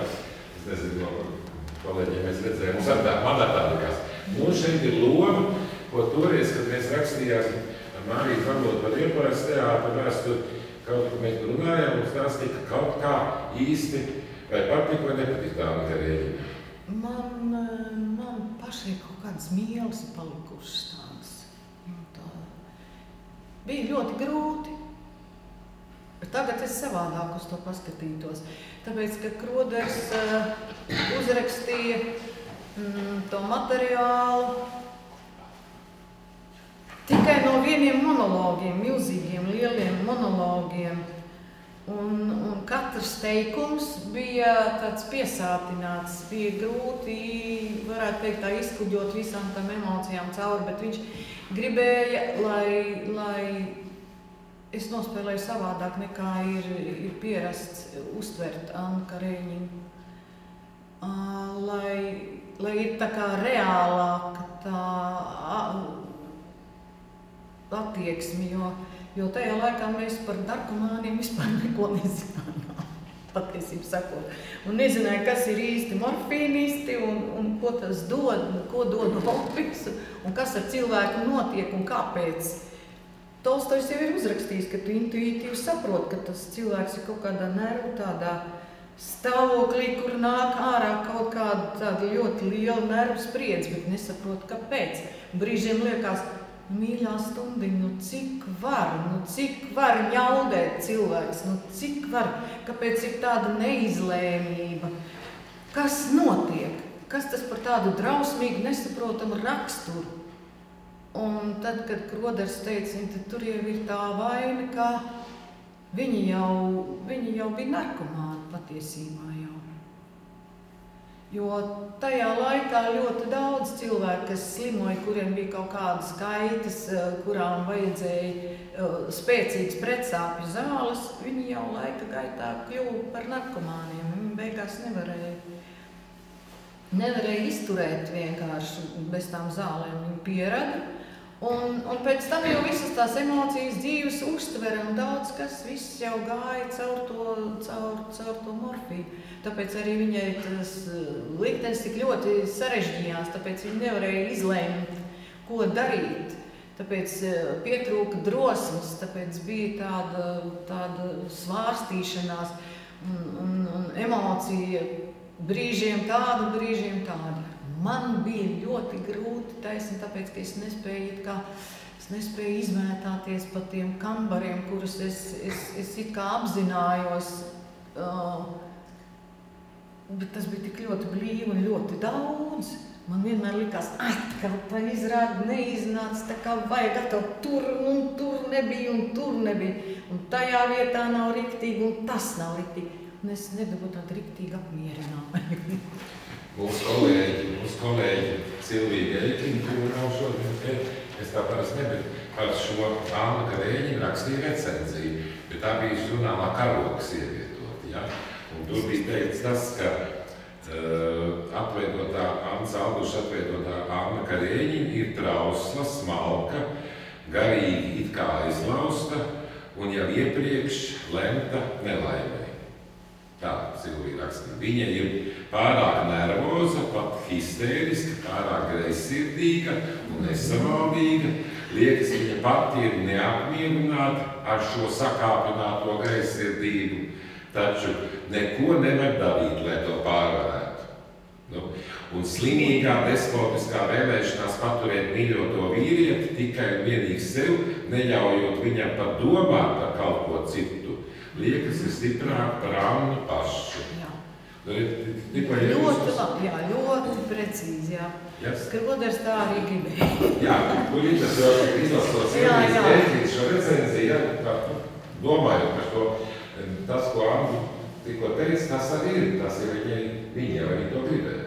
Es nezinu, no kolēģiem mēs redzējām, mums arī man tā likās. Šeit ir loma, ko toreiz, kad mēs rakstījām ar Māriju Fagotu par Liepājas teātra vēsturi, kaut ko mēs runājām un stāstīja, ka kaut kā īsti vai patika vai nepatika tā Mikarēļina. Man pašai kaut kādas mīlas ir palikušas tādas. Bija ļoti grūti, bet tagad es savādāk uz to paskatītos. Tāpēc, ka Kroders uzrakstīja to materiālu tikai no vieniem monologiem, milzīgiem, lieliem monologiem. Un katrs teikums bija tāds piesātināts, bija grūti, varētu teikt, tā izkuģot visām tām emocijām cauri, bet viņš gribēja, lai es nospēlēju savādāk nekā ir pierasts uztvert Annu Kareņinu. Lai ir tā kā reālāka tā attieksmi, jo tajā laikā mēs par narkomāniem vispār neko nezinājām, patiesību sakot. Un nezināja, kas ir īsti morfīnisti un ko tas dod, ko dod opiks un kas ar cilvēku notiek un kāpēc. Tolstojs jau ir uzrakstījis, ka tu intuitīvi saproti, ka tas cilvēks ir kaut kādā nervu tādā stāvoklī, kur nāk ārā kaut kāda ļoti liela nervu spriedze, bet nesaprot, kāpēc. Brīžiem liekas, mīļā stundiņa, cik var ņaudēt cilvēks, cik var, kāpēc ir tāda neizlēmība, kas notiek, kas tas par tādu drausmīgu, nesaprotamu raksturu. Un tad, kad Kroders teica, tad tur jau ir tā vaina, ka viņi jau bija narkomāni patiesībā jau. Jo tajā laikā ļoti daudz cilvēku, kas slimoja, kuriem bija kaut kādas kaitas, kurām vajadzēja spēcīgas pretsāpju zāles, viņi jau laika gaitā kļuva par narkomāniem. Viņi beigās nevarēja izturēt vienkārši bez tām zālēm. Viņi pierada. Un pēc tam jau visas tās emocijas, dzīves uztvere un daudz kas viss jau gāja caur to morfiju. Tāpēc arī viņai tas liktenis tik ļoti sarežģījās, tāpēc viņa nevarēja izlēmt, ko darīt. Tāpēc pietrūka drosmes, tāpēc bija tāda svārstīšanās un emocija brīžiem tāda, brīžiem tāda. Man bija ļoti grūti taisni, tāpēc, ka es nespēju izmētāties pa tiem kambariem, kurus es it kā apzinājos, bet tas bija tik ļoti blīvi un ļoti daudz. Man vienmēr likās, kā tā izrāda neiznāca, tā kā vajag atkal tur nebija un tur nebija. Un tajā vietā nav riktīgi un tas nav riktīgi. Un es nedabūju tādu riktīgi apmierinājumu. Mūsu kolēģi Silvija Geļķina, kuru nav šodien, es tā parasti nebiju, par šo Anna Karēņina rakstīja recenziju, bet tā bija žurnālā Karoks ievietot, ja? Un tur bija teikts tas, ka Annas Alduša atveidotā Anna Karēņina ir trausla, smalka, garīgi it kā aizlausta un jau iepriekš lemta nelaimē. Tā Silvija rakstīja. Viņa ir pārāk nervoza, pat histēriska, pārāk greizsirdīga un nesavaldīga. Liekas, viņa pati ir neapmierināta ar šo sakāpināto greizsirdību, taču neko nevar darīt, lai to pārvarētu. Un slimīgā, despotiskā vēlēšanās paturēt mīļoto vīrieti tikai un vienīgi sev, neļaujot viņam pat domāt par kaut ko citu. Liekas, ir stiprāk par Annu pašu. Jā. Ļoti labi, jā, ļoti precīzi, jā. Kroders tā arī gribēja. Jā, kur ir tas jau izlasot Silvijas šo recenziju, domājot par to, tas, ko Anna tikko teica, tas arī ir, tas ir viņa jau arī to gribēja.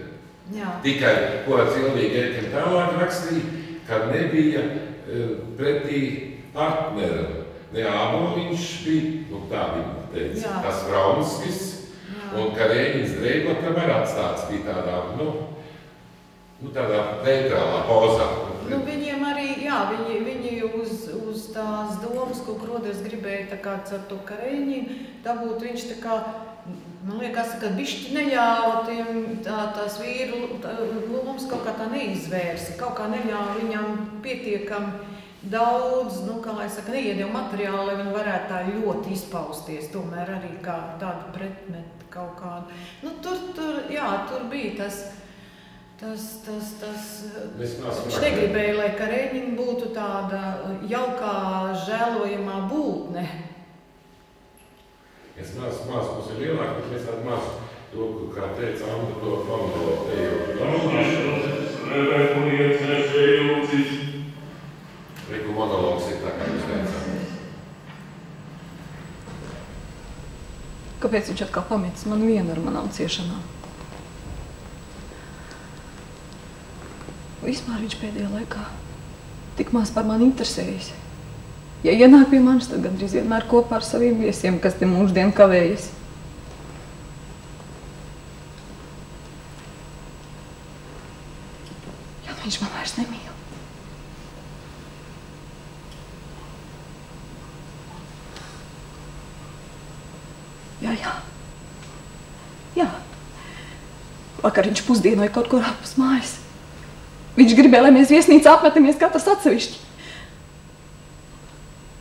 Jā. Tikai, ko Silvija Geļķina tālāk rakstīja, kad nebija pretī partnera. Ne Āboliņš bija, tā viņa teica, tas Braunskis, un Karēņins Dreibaka var atstāts bija tādā, tādā neitrālā pozā. Viņiem arī, jā, viņi uz tās domas, ko Kroders gribēja tā kā ar to Karēņinu, dabūt viņš tā kā, man liekas, ka bišķi neļāva tās vīru lomas kaut kā tā neizvērsi, kaut kā neļāva viņam pietiekami daudz, kā lai saka, neiedeva materiālu, lai viņi varētu tā ļoti izpausties, tomēr arī kā tāda pretmeta kaut kāda. Tur bija tas viņš negribēja, lai Karēņina būtu tāda jaukā, žēlojamā būtne. Es mums ir lielāk, bet mēs tādu mazu to, kā teica Anna, to monologu teju. Riku monologs ir tā, kā jūs teicāt. Kāpēc viņš atkal pametis man vienu ar manām ciešanām? Vispār viņš pēdējā laikā tik maz par mani interesējas. Ja ienāk pie manis, tad gandrīz vienmēr kopā ar saviem viesiem, kas te mūždien kavējas. Ja viņš man vairs nemīl. Jā. Vakar viņš pusdienoja kaut kur ārpus mājas. Viņš gribēja, lai mēs viesnīcā apmetamies katrs atsevišķi.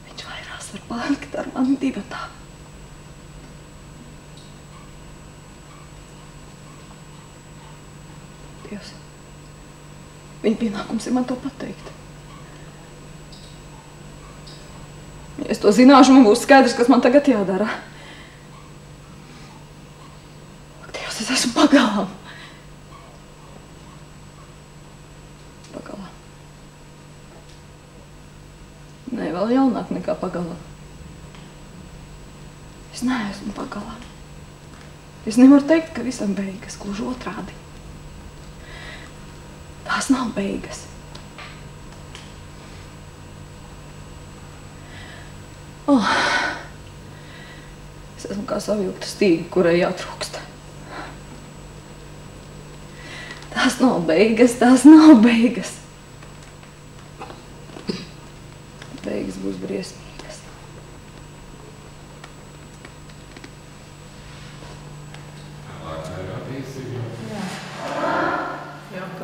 Viņš vairās var palikt ar mani divatā. Dievs, viņa pienākums ir man to pateikt. Ja es to zināšu, man būs skaidrs, kas man tagad jādara. Es esmu pagalām. Nē, vēl jaunāk nekā pagalā. Es neesmu pagalā. Es nevaru teikt, ka visam beigas, gluži otrādi. Tās nav beigas. Es esmu kā savilkta stīga, kurai jātrūkst. Tās nav beigas, tās nav beigas. Beigas būs briesmīgas.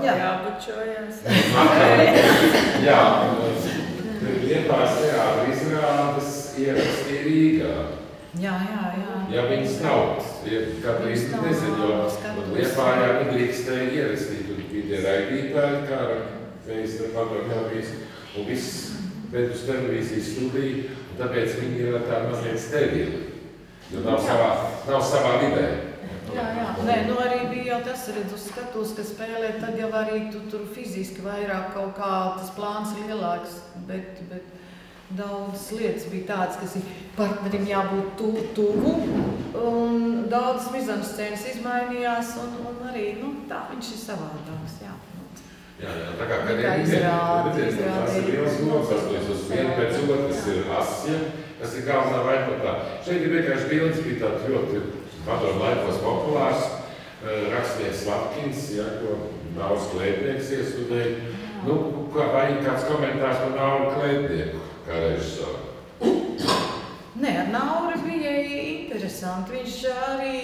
Jābučojas. Jā, Liepājas teātra izrādes ierastīja Rīgā. Jā. Ja viņas nav, kāda īsti nezinu, jo Liepājā nedrīkstēja ierastīt, un bija raidītāji, kā reiz padomjāvīs, un viss ved uz televīzijas studiju, un tāpēc viņi ir tā mazliet sterili, jo nav savā vidē. Jā. Nē, nu arī bija jau tas, redz, uz skatos, ka spēlē, tad jau arī tu tur fiziski vairāk kaut kā tas plāns lielāks, bet daudzas lietas bija tādas, kas partnerim jābūt tuvu, un daudzas mizanscēnas izmainījās, un arī, tā viņš ir savādāks, jā. Jā, tā kā redzēt, tas ir liels nosastojas uz vienu pēc otru, kas ir Asja, kas ir galvenā vainotā. Šeit ir vienkārši bildes, bija tāds ļoti padomu laikos populārs, rakstnieks Latkins, ko Nauris Klētnieks iestudēja. Vai kāds komentārs par Nauru Klētnieku kā režisoru? Nē, ar Nauri bija interesanti. Viņš arī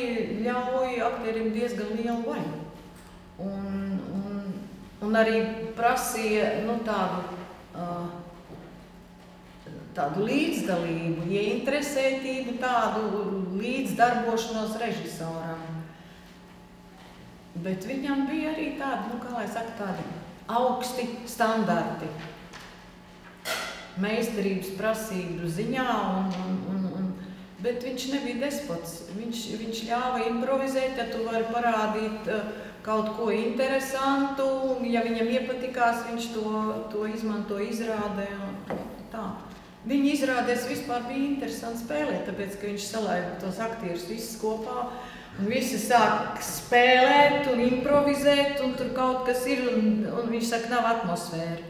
ļauj aktierim diezgan lielu vaļu. Un arī prasīja tādu līdzdalību, ieinteresētību, tādu līdzdarbošanos režisoram. Bet viņam bija arī tādi augsti standarti. Meistarības prasību ziņā, bet viņš nebija despots. Viņš ļāva improvizēt, ja tu vari parādīt kaut ko interesantu, un ja viņam iepatikās, viņš to izmanto izrādē un tā. Viņi izrādēs vispār bija interesanti spēlēt, tāpēc, ka viņš salaida tos aktierus visus kopā, un visi sāk spēlēt un improvizēt, un tur kaut kas ir, un viņš saka, nav atmosfēra.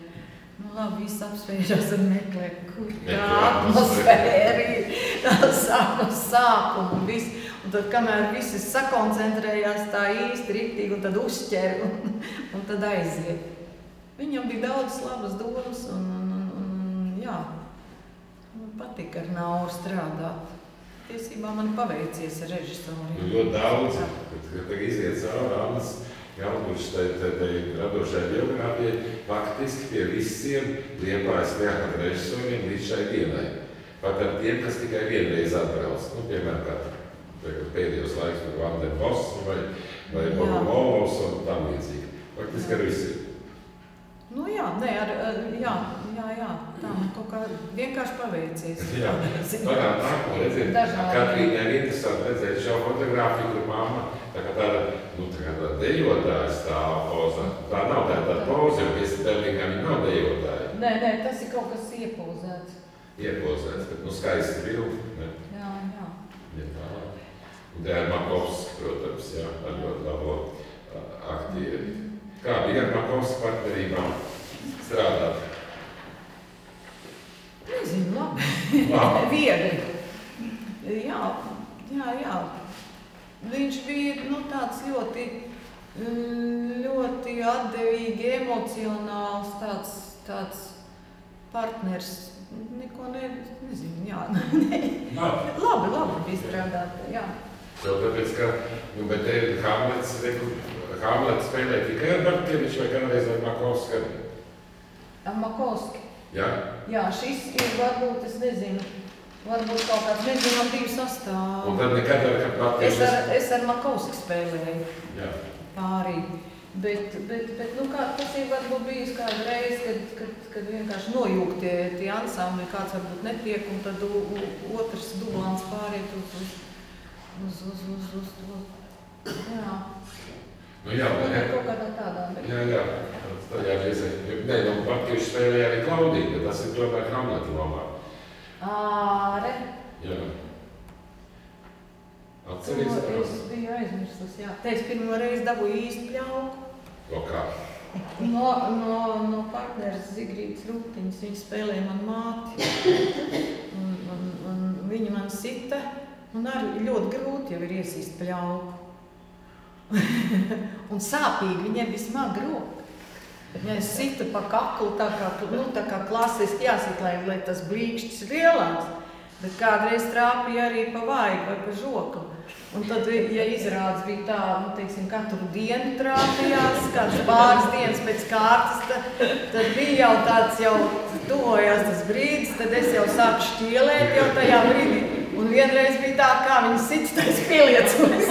Labi, viss apsvēršās un meklē, kur tā atmosfēra ir, tā sāk no sākuma un viss. Un tad, kamēr visi sakoncentrējās tā īsti riktīgi, un tad uzķer, un tad aiziet. Viņam bija daudz labas domas, un jā, man patika ar Nauru strādāt. Tiesībā man paveicies ar režisoriem. Ļoti daudz, kad iziet cauri Annas Galbušs tai radošai biogrāfijai, faktiski pie visiem Liepājas teātra režisoriem līdz šai dienai. Pat ar tiem, kas tikai vienreiz atbrauc. Piemēram, pēdējos laiks par Vanden Boss vai Bogumovs un tam līdzīgi. Faktiski ar visiem. Jā, tā man kaut kā vienkārši paveicies. Jā, nāko redzēt, Katrīnai ir interesanti redzēt šo fotogrāfiju, kur mamma tāda dejotāja stāv poza. Tā nav tāda poza, jo pēc Berlīngā viņa nav dejotāja. Nē, tas ir kaut kas iepozēts. Iepozēts, bet skaisti bildi. Jā. Un te ir Makovski, protams, ar ļoti labo aktieri. Kā bija ar Makovski partnerībām strādāt? Nezinu, labi. Viegli. Jā. Viņš bija tāds ļoti atdevīgi, emocionāls tāds partners. Neko nezinu, jā. Labi bija strādāt, jā. Tāpēc, ka, bet te ir Hamlets spēlē tikai ar Bartkeviču vai kādreiz ar Makovski arī? Ar Makovski? Jā. Jā, šis ir varbūt, es nezinu, varbūt kaut kāds, nezinu, divu sastāvu. Un tad nekad ar Bartkeviču? Es ar Makovski spēlēju. Jā. Pārī. Bet tas ir varbūt bijis kāda reize, kad vienkārši nojūg tie ansambļi, kāds varbūt netiek, un tad otrs dublāns pāriet uz jā. Nu jā, ne? Kaut kādā tādā. Jā. Tajā reizē. Nē, nu, Bartieši spēlēja arī Klaudiju, bet tas ir tomēr Hamleta lomā. Āre. Jā. Atceries? Es biju aizmirstas, jā. Te es pirmo reizi dabūju īstu pļauku. O kā? No partneres Zigrītas Rūtiņas. Viņa spēlēja man māti. Un viņa man sita. Un arī ļoti grūti jau ir iesīst pļauku. Un sāpīgi, viņai bija smaga roka. Viņai sita pa kaklu tā kā klasiski jāsit, lai tas blīkšķis ir lielāks. Bet kādreiz trāpīja arī pa vaigu vai pa žoklu. Un tad, ja izrādes bija tā, teiksim, katru dienu trāpījās, kāds pāris dienas pēc kārtas, tad bija jau tāds, jau tuvojās tas brīdis, tad es jau sāku šķielēt jau tajā brīdī. Un vienreiz bija tā, kā viņa sits, tā es pieliecos.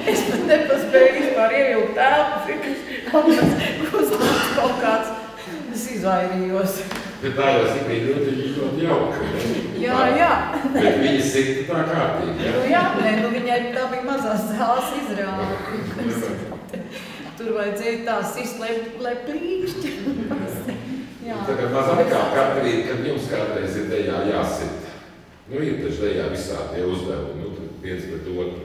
Es pat nepaspēju vispār ievilkt telpu, kaut kāds, es izvairījos. Bet tā jau Zigrīta Rūtiņa ļoti jauka. Jā. Bet viņa sita tā kārtīgi, jā? Nu viņai tā bija mazās zāles izrāde. Tur vajadzēja tā sist, lai plīkšķi. Tagad mazāk kā katru rīt, kad jums kādreiz ir dejā jāsit. Nu, ir taču dejā visādi tie uzdevumi, viens pret otru.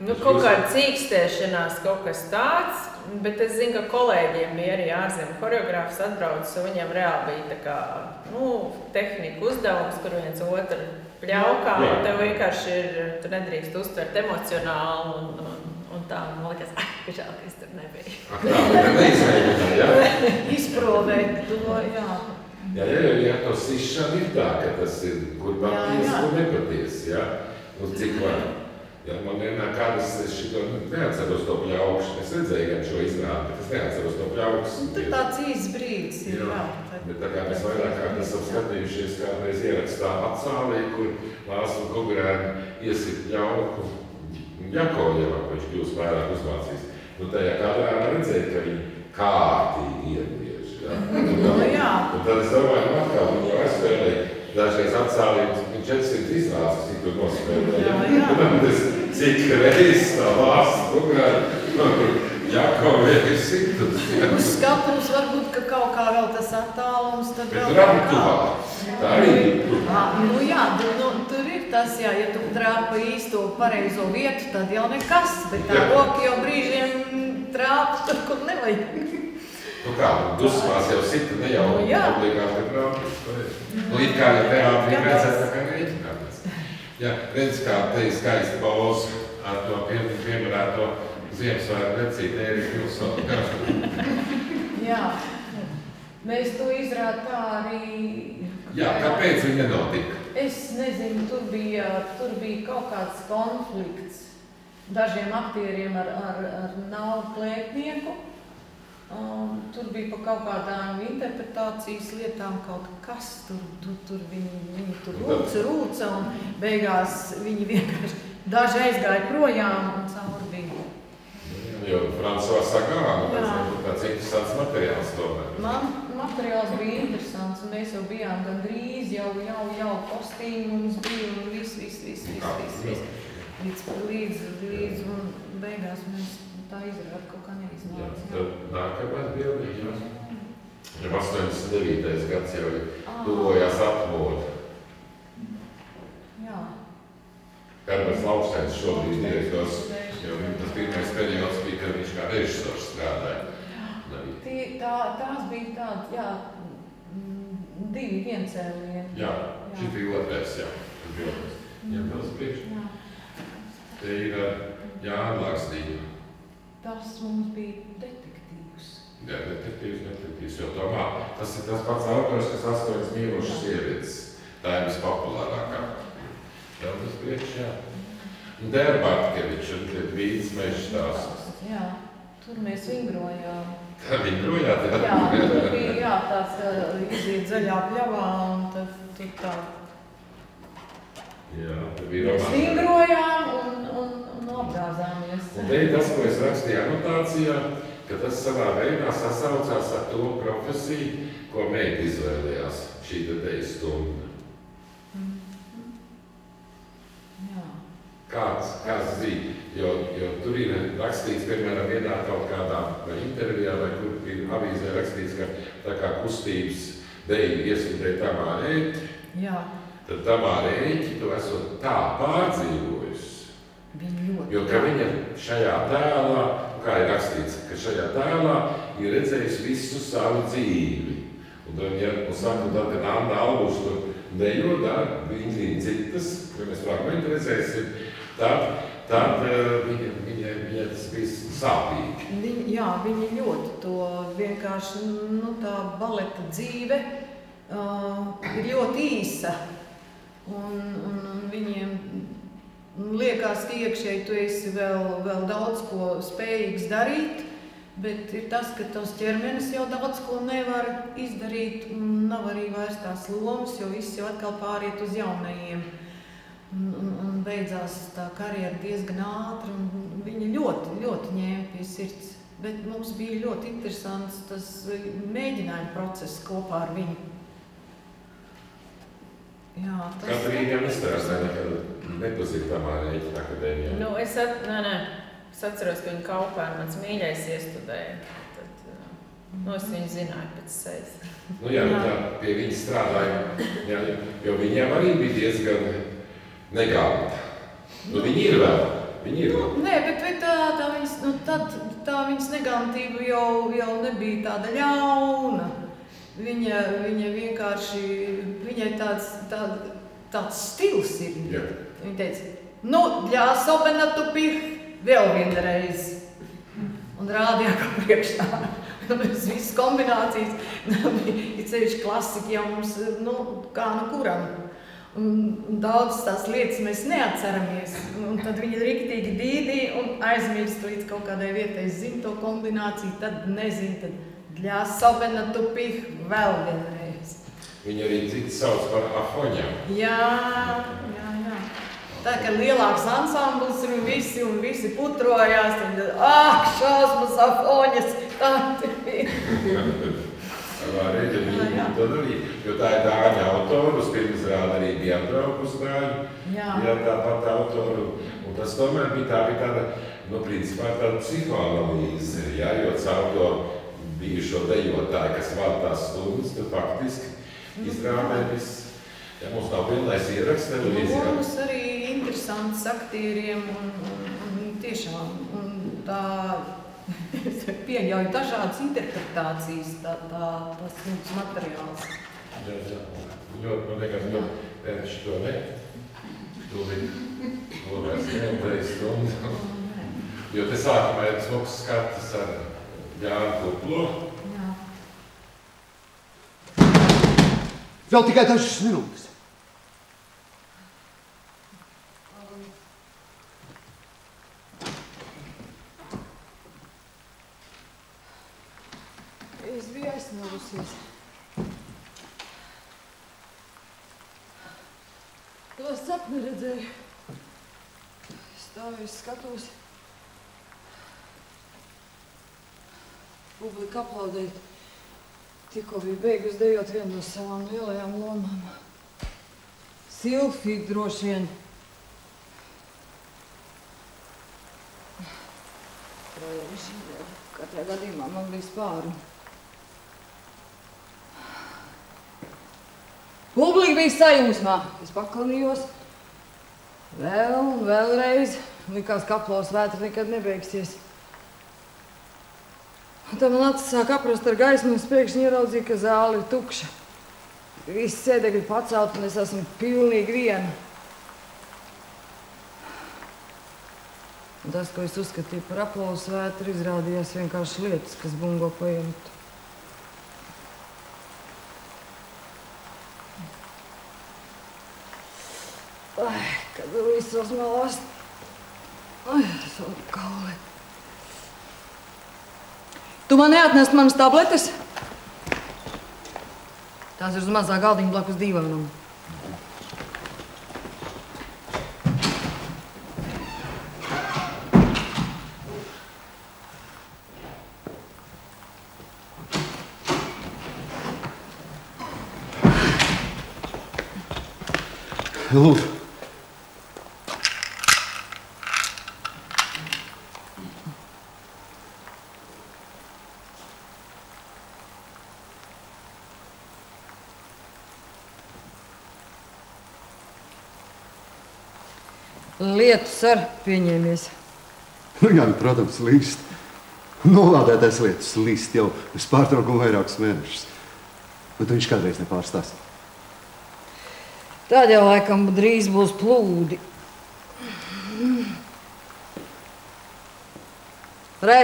Nu, kaut kāda cīkstēšanās, kaut kas tāds, bet es zinu, ka kolēģiem bija arī ārzemju choreogrāfs atbraucis, un viņam reāli bija tā kā, tehnika uzdevums, kur viens otru pļaukā, un tev vienkārši ir, tu nedrīkst uztvert emocionāli, un tā, man liekas, ka žēl, ka es tur nebiju. Tā, bet neizmēģināt, jā? Izprovēt to, jā. Jā, to sišana ir tā, ka tas ir, kur paties, kur nepaties, jā? Un cik var. Jā, man vienmēr kādas es šito neatceros to pļaukšanu. Es redzēju gan šo izrādi, bet es neatceros to pļaukšanu. Tur tāds īsts brīdis ir, jā. Bet tā kā mēs vairāk kārt esam skatījušies kādreiz ierakstā Atsālī, kur Lāsma Kugrēna iesit pļauku Jakovļevā, ko viņš kļūst vairāk uzmācījis. Nu tajā kadrā redzēja, ka viņi kārtīgi iegriež, jā. Un tad es domāju, atkal viņi jau aizspēlēja. Dažreiz Atsālī 400 izrādes, cik tur nospēlēja. Cik reizes tā Lāsma Kugrēna Jakovļeva ir situs. Uz skatuves varbūt, ka kaut kā vēl tas attālums, tad vēl... Bet tur arī tuvāk. Tā arī ir tuvāk. Nu jā, tur ir tas, jā, ja tu trāpa īsto pareizo vietu, tad jau nekas, bet tā roka jau brīžiem trāpa tur, kur nevajag. Nu kā, dusmās jau sita ne jau obligāti trāpa. Nu it kā, ja teātri redzēt, tā kā rēķināties. Jā, redz kā te ir skaista pauze ar to pieminēto Ziemassvētku vecīti Ērika Pilsona garšu. Jā, mēs to izrādu tā arī... Jā, kāpēc viņi nenotika? Es nezinu, tur bija kaut kāds konflikts dažiem aktieriem ar Naudu Klētnieku. Tur bija pa kaut kādām interpretācijas lietām kaut kas, tur viņi tur rūca un beigās viņi vienkārši daži aizgāja projām un cauri bija. Jo Francois Sagāna, tāds interesants materiāls tomēr. Man materiāls bija interesants, un mēs jau bijām gandrīz, jau kostīmi mums bija, un viss. Līdz, un beigās mēs tā izrāda kaut kā neiznāca. Tad nākamais bildīgi, jau 89. gads jau tuvojās atmoda. Jā. Herbers Lauksteins šobrīd direktors, jo tas pirmais periods bija, kad viņš kā režisors strādāja. Tās bija tādas, jā, 2 viencēlieni. Jā, šī bija otrais, jā. Jā, tas priekš. Te ir Jāna Lāksnīga. Tas mums bija detektīvs. Jā, detektīvs, jo tomā tas ir tas pats autors, kas 8 mīlušas sievietes. Tā ir vispopulārākā. Jā, tas priekš, jā. Un Dēra Bartkeviča un Vīdas meža stāsts. Jā, tur mēs vingrojām. Tā vingrojāt, jā? Jā, tur bija, tāds iziet zaļā pļavā un tad tur tā. Jā, tā bija romāns. Mēs vingrojām un apgāzāmies. Un te ir tas, ko es rakstīju anotācijā, ka tas savā veidā sasaucās ar to profesiju, ko meita izvēlējās šī dejas stunda. Jā. Kāds bija? Jo tur ir rakstīts, piemēram, vienā kaut kādā vai intervijā, vai kur ir avīzē rakstīts, ka tā kā kustības deju iesūtēja Tamāra Eļķi, tad Tamāra Eļķi tu esot tā pārdzīvojusi. Jo ka viņa šajā tēlā, kā ir rakstīts, ka šajā tēlā ir redzējusi visu savu dzīvi. Un saka, tad Anna Albūs tur dejo, viņi citas, ko mēs fragmenti redzēsim, tad viņa tas bija sāpīgi. Viņi ļoti to vienkārši, tā baleta dzīve ir ļoti īsa. Un viņiem liekas, ka iekšēji tu esi vēl daudz ko spējīgs darīt, bet ir tas, ka tavs ķermenis jau daudz ko nevar izdarīt, un nav arī vairs tās lomas, jo viss jau atkal pāriet uz jaunajiem. Un beidzās tā karjera diezgan ātri, un viņa ļoti, ļoti ņēma pie sirds. Bet mums bija ļoti interesants tas mēģinājuma process kopā ar viņu. Katrīna jau nestrādāja nekad nepazīst Tamāra Eļķa akadēmijā. Es atceros, ka viņa Kaupēna mans mīļais iestudēja. Es viņu zināju pēc sejas. Tā pie viņa strādāja, jo viņiem arī bija diezgan negāta. Viņi ir vēl. Nē, bet tā viņas negātība jau nebija tāda ļauna. Viņa vienkārši, viņai tāds stils ir. Viņa teica, ļāsobena tu pih vēl vienreiz. Un rādījā kā priekšā. Mēs visas kombinācijas, ir sevišķi klasika jau mums, kā kuram. Un daudzas tās lietas mēs neatceramies. Un tad viņi riktīgi dīdīja un aizmirst līdz kaut kādai vietai zina to kombināciju, tad nezinu, tad ļāsobena tu pih vēl vienreiz. Viņi arī citi sauc par afoņām. Jā. Tā kā lielāks ansamblis un visi putrojās, tad šausmas afoņas, tā te bija. To darīja, jo tā ir Dāņa autora, pirms rāda arī bija atbraukus Dāņu. Tāpat autoru. Un tas tomēr bija tāda, principā tāda psihoanalīze, jo caur to bijušo dejotāju, kas vada tās stundas, tad faktiski izrādē viss. Mums nav pilnais ieraksts televīzijā. Mums arī interesants aktieriem un tiešām tā pieļauj dažādas interpretācijas, tas mums materiāls. Ļoti, man liekas, pēc to ne. Tu bija vairs neatreiz stundu. Jo te sākumā ir smuks skatas ar Jānu Kuplo. Vēl tikai dažas minūtes. Es biju aizsnorusies. To sapni redzēju. Stāvēju, skatos. Publika aplaudēja. Tikko bija beigus dejot vienu no savām lielajām lomām. Silfija droši vien. Katrā gadījumā man bija spāri. Publika bija sajūsmā. Es paklanījos. Vēl un vēlreiz. Likās, ka aplausa vētra nekad nebeigsies. Un tad man acis sāk aprast ar gaismu un es pēkšņi ieraudzīju, ka zāle ir tukša. Visi sēdekļi pacelt un es esmu pilnīgi viena. Un tas, ko es uzskatīju par aplausu vētru, izrādījās vienkārši lietas, kas bungo paiemt. Kad visos malās. Savu kauli. Tu man neatnest manas tabletes? Tās ir uz mazā galdiņa blakus dīvainam. Lūdzu. Lietus ar pieņēmies. Jā, protams, līst. Nolādētais lietus līst jau bez pārtraukuma vairākus mēnešus. Bet viņš kādreiz nepārstās. Tad jau laikam drīz būs plūdi. Re,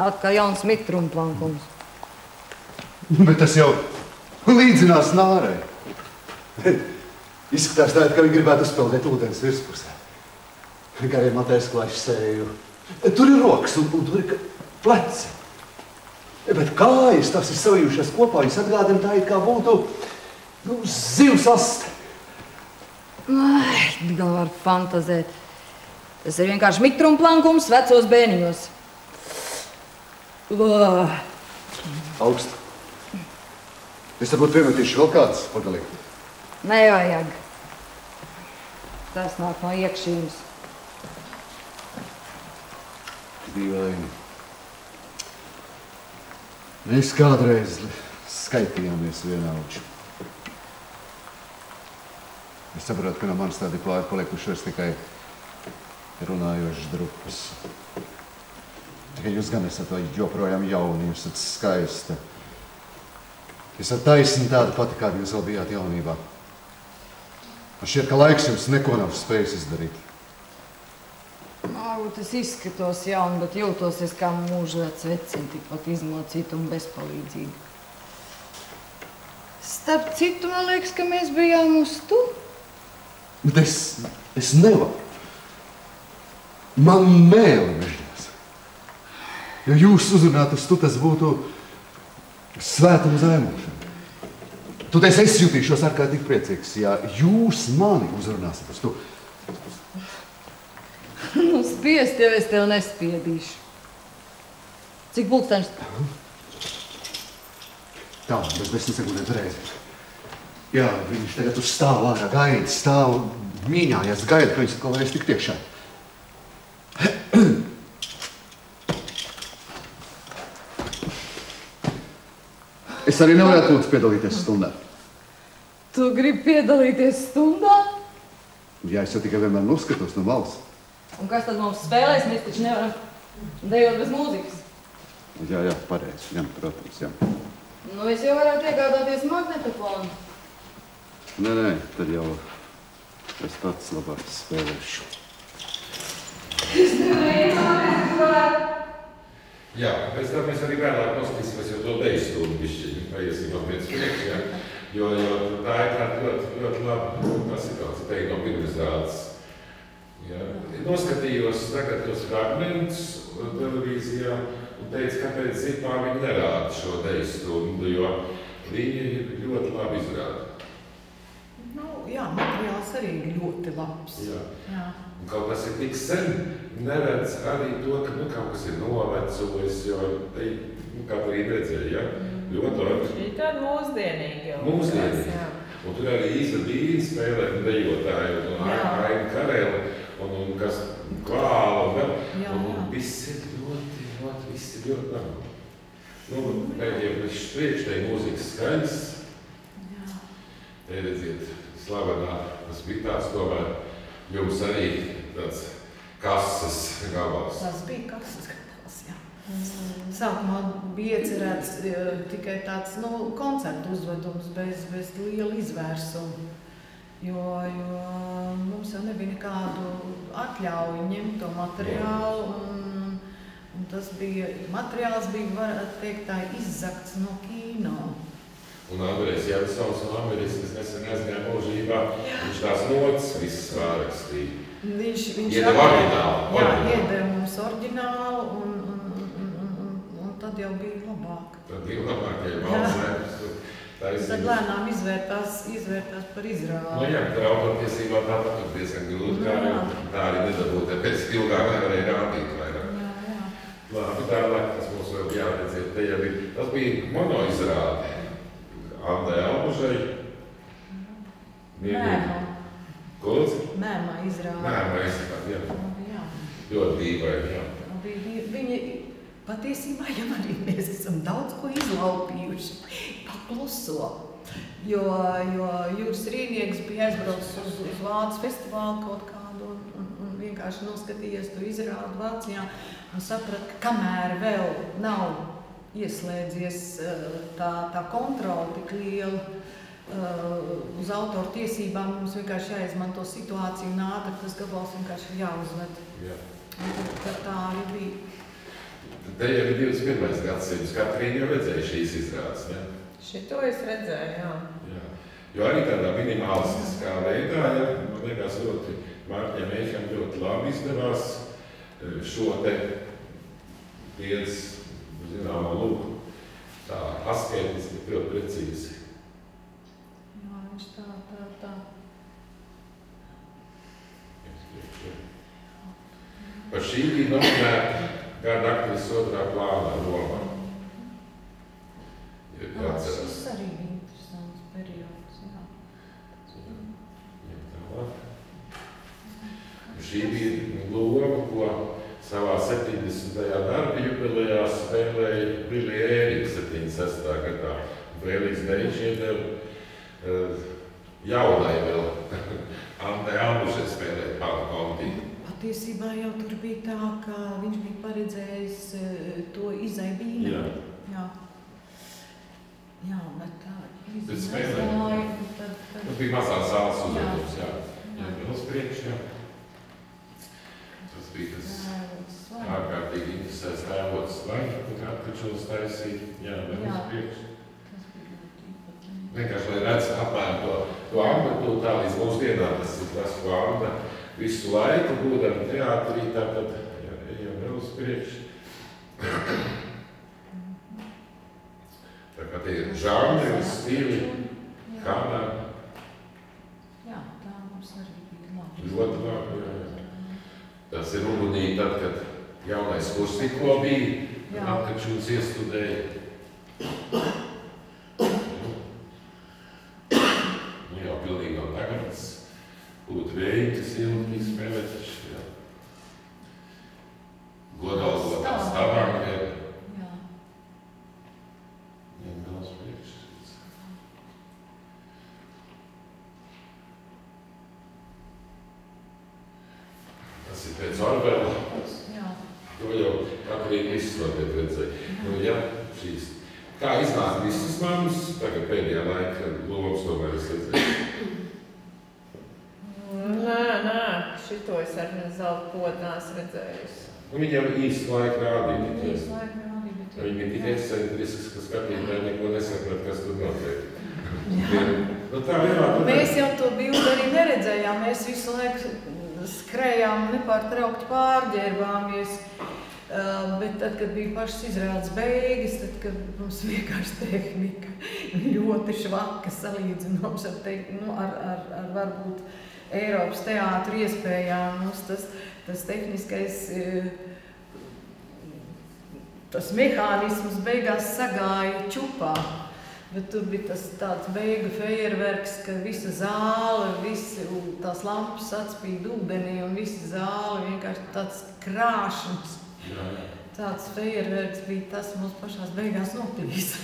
atkal jauns mitrumpankums. Bet tas jau līdzinās nārai. Izskatās tā, ka viņi gribētu uzpeldēt ūdens virspusē. Gariem matēs klāši sēju. Tur ir rokas un tur ir pleci. Bet kājas tas ir savijušās kopā. Viņas atgādina tā, it kā būtu zivs aste. Ai, gan var fantazēt. Tas ir vienkārši mitrumpankums vecos bēniņos. Augstu. Es varbūt piemetīšu vēl kādas pagalīgi. Nevajag. Tas nāk no iekšības. Dīvaini. Mēs kādreiz skaitījāmies vienaudži. Es saprotu, ka no manas tādi plāji palikušas tikai runājošas drupas. Tikai jūs gan esat joprojām jauni, jūs esat skaista. Jūs esat taisni tāda pati, kāda jūs vēl bijāt jaunībā. Man šķiet, ka laiks jums neko nav spējis izdarīt. Varbūt es izskatos jauni, bet jūtos es kā mūžvecs vecini, tikpat izmocīta un bezpalīdzīga. Starp citu, man liekas, ka mēs bijām uz tu. Bet es nevaru. Man mēli mežģās. Ja jūs uzrunāt uz tu, tas būtu svētuma zaimošana. Toties es jutīšos ārkārtīgi priecīgs, ja jūs mani uzrunāsiet uz tu. Nu, spiest jau es tev nespiedīšu. Cik pulkstenis? Tā, bez 10 sekundēm reizi. Jā, viņš tagad uz stāv ārā, gaida, stāv mīņājās, gaida, ka viņš atkal varēs tikt iekšā. Es arī nevarētu lūdzu piedalīties stundā. Tu gribi piedalīties stundā? Jā, es jau tikai vienmēr noskatos no malas. Un kas tad mums spēlēs? Mēs taču nevaram dejot bez mūzikas. Jā, pareizi. Jā, protams, jā. Nu, es jau varētu iegādāties magnetofonu. Nē, tad jau es pats labāk spēlēšu. Es nevaru. Jā, pēc tam mēs arī vēlāk noskatīsimies jau to deju stundu bišķiņu, paiesim vēl pēc priekš, jā. Jo tā ir tāda ļoti laba situācija, teikt no pirmizrādes. Noskatījos tagad tos fragmentus televīzijā un teicu, kāpēc Zipā viņi nerāda šo deju stundu, jo viņi ļoti labi izrāda. Nu, jā, materiāls arī ir ļoti labs. Jā. Un kaut kas ir tik sen, neredz arī to, ka kaut kas ir novecojis, jo te, kā tu arī redzēji, ja? Ļoti labi. Šī tāda mūsdienīga jau. Mūsdienīga. Un tur arī Īza Dīna spēlē dejotāju un Aina Karela un kas klāla un vēl. Un viss ir ļoti labi. Nu, pēdējiem priekštei mūzikas skaņas. Te redziet, slavenā, tas bija tāds tomēr jums arī tāds kases gabals. Tas bija kases gabals, jā. Sākumā bija iecerēts tikai tāds koncertu uzvedums bez liela izvērsuma, jo mums jau nebija nekādu atļauju ņemt to materiālu, un tas bija, materiāls bija, varētu teikt, tā izzakts no kino. Un Andrejs Jansons un Ameris, kas nesen aizgāja mūžībā, viņš tās notas visas pārakstīja. Viņš iedeva oriģinālu. Jā, iedeva mums oriģinālu, un tad jau bija labāk. Tad bija labāk, ja valsnēms. Tad lēnām izvērtās par izrādi. Nu jā, bet autortiesībā tāpat ir diezgan grūti, tā arī nedabūt, tāpēc ilgāk nevarēja rādīt vairāk. Labi, tālāk, tas mums vēl jāredziet, te jau ir. Tas bija monoizrāde. Andai Albužai. Mēmā. Ko lūdzu? Mēmā izrāde. Mēmā izrāde, jā. Ļoti dīvaini, jā. Viņi patiesībā, ja arī mēs esam daudz ko izlaupījuši, pakluso. Jo Jūras Rīnieks bija aizbraucis uz Vācu festivālu kaut kādu, vienkārši noskatījies to izrādu Vācijā un sapratu, ka kamēr vēl nav ieslēdzies tā kontrola tik liela uz autoru tiesībām, mums vienkārši jāizmanto situāciju un ātri tas gabals vienkārši ir jāuzved. Jā. Tad tā arī bija. Te jau ir 21. gadsimts, Katrīna jau redzēja šīs izrādes, ne? Šito es redzēju, jā. Jā. Jo arī tādā minimalistiskā veidā, ja, man liekas, ļoti Mārķiem Eicham ļoti labi izdevās šo te viens, zināmā lūk, tā asketiski ļoti precīzi. Jā, viņš tā. Par šī bija nominēta gada aktrises otrā plānā Romā. Šis arī bija interesants periods, jā. Šī bija loma, ko savā 70. darba jubilejā spēlēja Billie Eilish 76. gadā. Feliks Deičs iedeva jaunai vēl Andai Albušai spēlēt Pāla Konti. Patiesībā jau tur bija tā, ka viņš bija paredzējis to Izai Bīnai. Jā, bet tā izmēģināja. Tas bija mazā sāls uzvedums, jā. Jā, vēl uz priekšu, jā. Tas bija tas ārkārtīgi interesēs tēvots Vaņķi, kā tačos taisīt, jā, vēl uz priekšu. Vienkārši, lai redz apmēram to amplitūdu tā līdz mūsdienām, tas ir tas, ko Anda visu laiku būdami teātrī, tātad ejam vēl uz priekšu. Tā kā tie ir žanri un stili, kādā. Jā, tā mums arī bija labi. Ļoti labi, jā. Tas ir ugunīgi tad, kad jaunais kurs tikko bija, Apkačūns iestudēja. Nu jau pilnīgi no tagad būtu vēji, kas ilgi spēlē taču, jā. Godalgotās tavāk, jā. Tas ir pēc Orvela. To jau Katrīna visus notiek redzēja. Nu, jā, šīs. Kā iznāk visas mammas, tagad pēdējā laika lomas tomēr es redzēju? Nē, šito es ar zelta podu neesmu redzējusi. Viņi jau īstu laiku rādīja. Īstu laiku rādīja, bet... Viņi bija tik ekscentrisks, ka skatītāji neko nesaprat, kas tur notiek. Nu, tā vienmēr... Mēs jau to bildi arī neredzējām. Mēs visu laiku skrējām, nepārtraukti pārģērbāmies. Bet tad, kad bija pašas izrādes beigas, tad, kad mums vienkārši tehnika ļoti švaka salīdzinoms ar varbūt Eiropas teātru iespējām, mums tas tehniskais, tas mehānisms beigās sagāja čupā. Bet tur bija tas tāds beigu fejerverks, ka visa zāle, tās lampas atspīd ūdenī un visa zāle vienkārši tāds krāšņs. Tāds fejerverks bija tas mums pašās beigās notīs.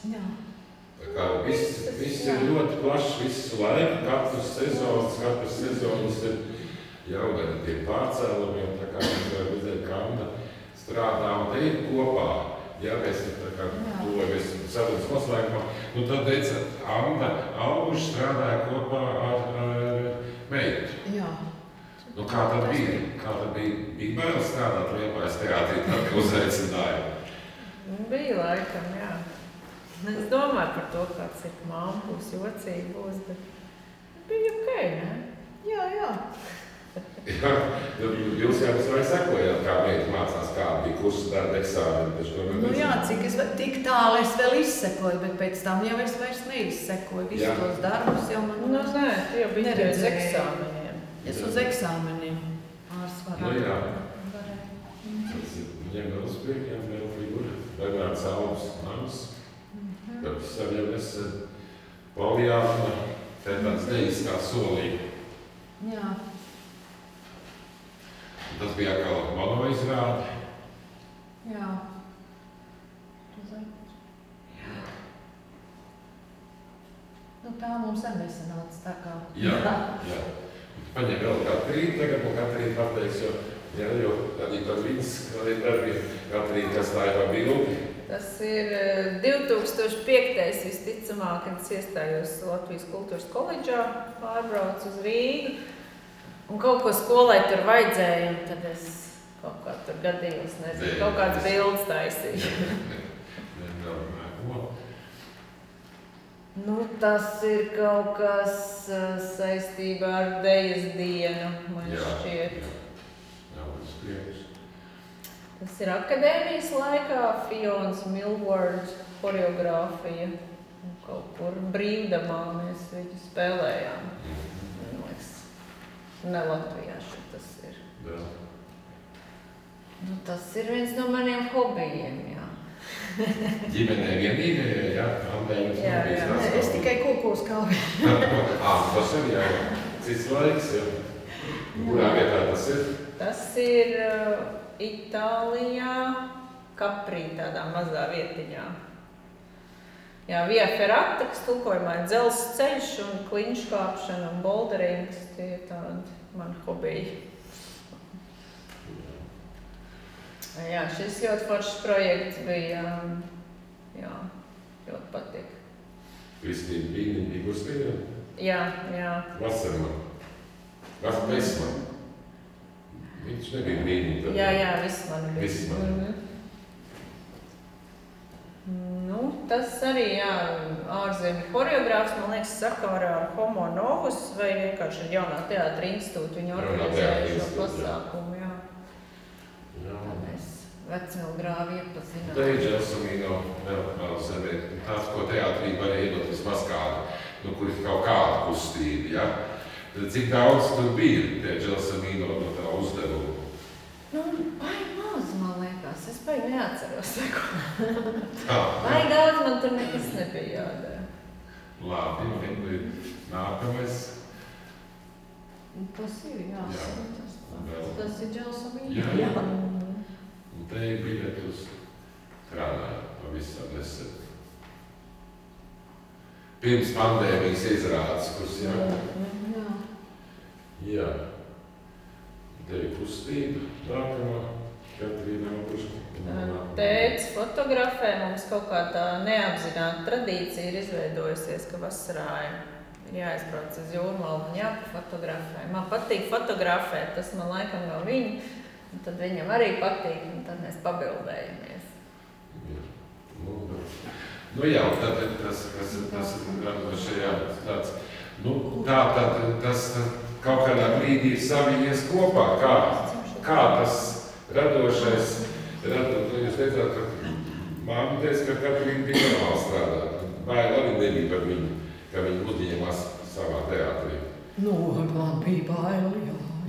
Jā. Tā kā viss ir ļoti plašs visu laiku, katras sezonas ir jaugani tie pārcēlumi, un tā kā mēs varam redzēt, ka Anda strādā un te ir kopā. Ja mēs tā kā tuvojamies sarunas noslēgumā, nu tad teica, Anda Albuša strādāja kopā ar meitu. Jā. Nu kā tad bija? Bija bail strādāt Liepājas teātrī, tad, ka uzaicināja? Bija laikam, jā. Es domāju par to, kāds ir mamma būs, jocīgi būs, bet bija okei, ne? Jā. Jā, jūs jau visai sekojāt, kā meita mācās, kāda bija kursa darba eksāmeni. Nu jā, tik tālu es vēl izsekoju, bet pēc tam jau es vairs neizsekoju. Visus tos darbus jau man nē, tu jau biji uz eksāmeniem. Es uz eksāmeniem pārsvarā. Nu jā. Viņiem vēl uz priekšiem, vēl figura. Bernārds Alvas nams. Tāpēc arī jau nesen Polijāna, te tāds neizskā solīja. Jā. Tas bija atkal mono izrāde. Jā. tā mums arī nesanāca tā kā. Jā. Paņem vēl Katrīnu, tagad no Katrīna pateiks, jo arī par viņas darbiem Katrīna, kas tā ir pa bildi. Tas ir 2005. visticamāk, kad es iestājos Latvijas kultūras koledžā, pārbraucu uz Rīgu. Un kaut ko skolai tur vajadzēja, un tad es kaut kā tur gadījos, nezinu, kaut kāds bildes taisīju. Nu, tas ir kaut kas saistībā ar dejas dienu, man šķiet. Jā, tas priekš. Tas ir akadēmijas laikā, Fionas Milward horeogrāfija. Kaut kur brīvdamā mēs viņu spēlējām. Man liekas, ne Latvijā šeit tas ir. Jā. Nu, tas ir viens no maniem hobijiem, jā. Ģimenē vienīgajā, jā? Andē, jums nav bijis tas Es tikai kokos kāju. Tas ir, jā. Cits laiks, jā. Kurā vietā tas ir? Tas ir Itālijā, Kaprī, tādā mazā vietiņā. Jā, Via Ferrata, kas tulkojumā ir dzelzs ceļš un kliņškāpšana un bolderings, tie ir tādi mani hobiji. Jā, šis ļoti foršs projekts bija, jā, ļoti patīk. Kristīna Pīniņa bija Gustīna? Jā. Vasarman. Vesman. Viņš nebija Pīniņa. Jā, Visman bija. Visman. Nu, tas arī, jā, ārzemju horeogrāfs, man liekas, sakarā ar Homo Novus vai vienkārši ar Jaunā teātra institūtu. Viņi organizēja šo pasākumu, jā. Tā mēs Vecmilgrāvi iepazinām. Te ir Dželsonīno vēl seviet. Tāds, ko teātrī var iedot vismaz kādu, kur ir kaut kāda kustība, jā. Tad cik daudz tur bija tie Dželsonīno no tā uzdevuma? Nu, maz, man liekas. Es baigi neatceros. Tā. Baigi daudz man tur nekas nebija jādara. Labi, nākamais. Tas ir, jā. Tas ir Dželsonīno. Jā. Un te ir biļetus strādāja pavisam nesen. Pirms pandēmijas izrādes, kuras jā. Te ir kustība, nākamā, Katrīna Puškina. Tētis fotografē, mums kaut kā tā neapzināta tradīcija ir izveidojusies, ka vasarā ir jāizbrauc uz Jūrmalu un jāpafotografē. Man patīk fotografēt, tas man laikam no viņa, un tad viņam arī patīk, un tad mēs pabildējamies. Nu jā, tad tas šajā tāds, tas kaut kādā brīdī ir saviņies kopā, kā tas radošais, jūs teicāt, ka māma teica, ka Katrīna bija normāli strādāt, baila arī nebija par viņu, ka viņa uzņēmās savā teātrī. Nu, man bija baila,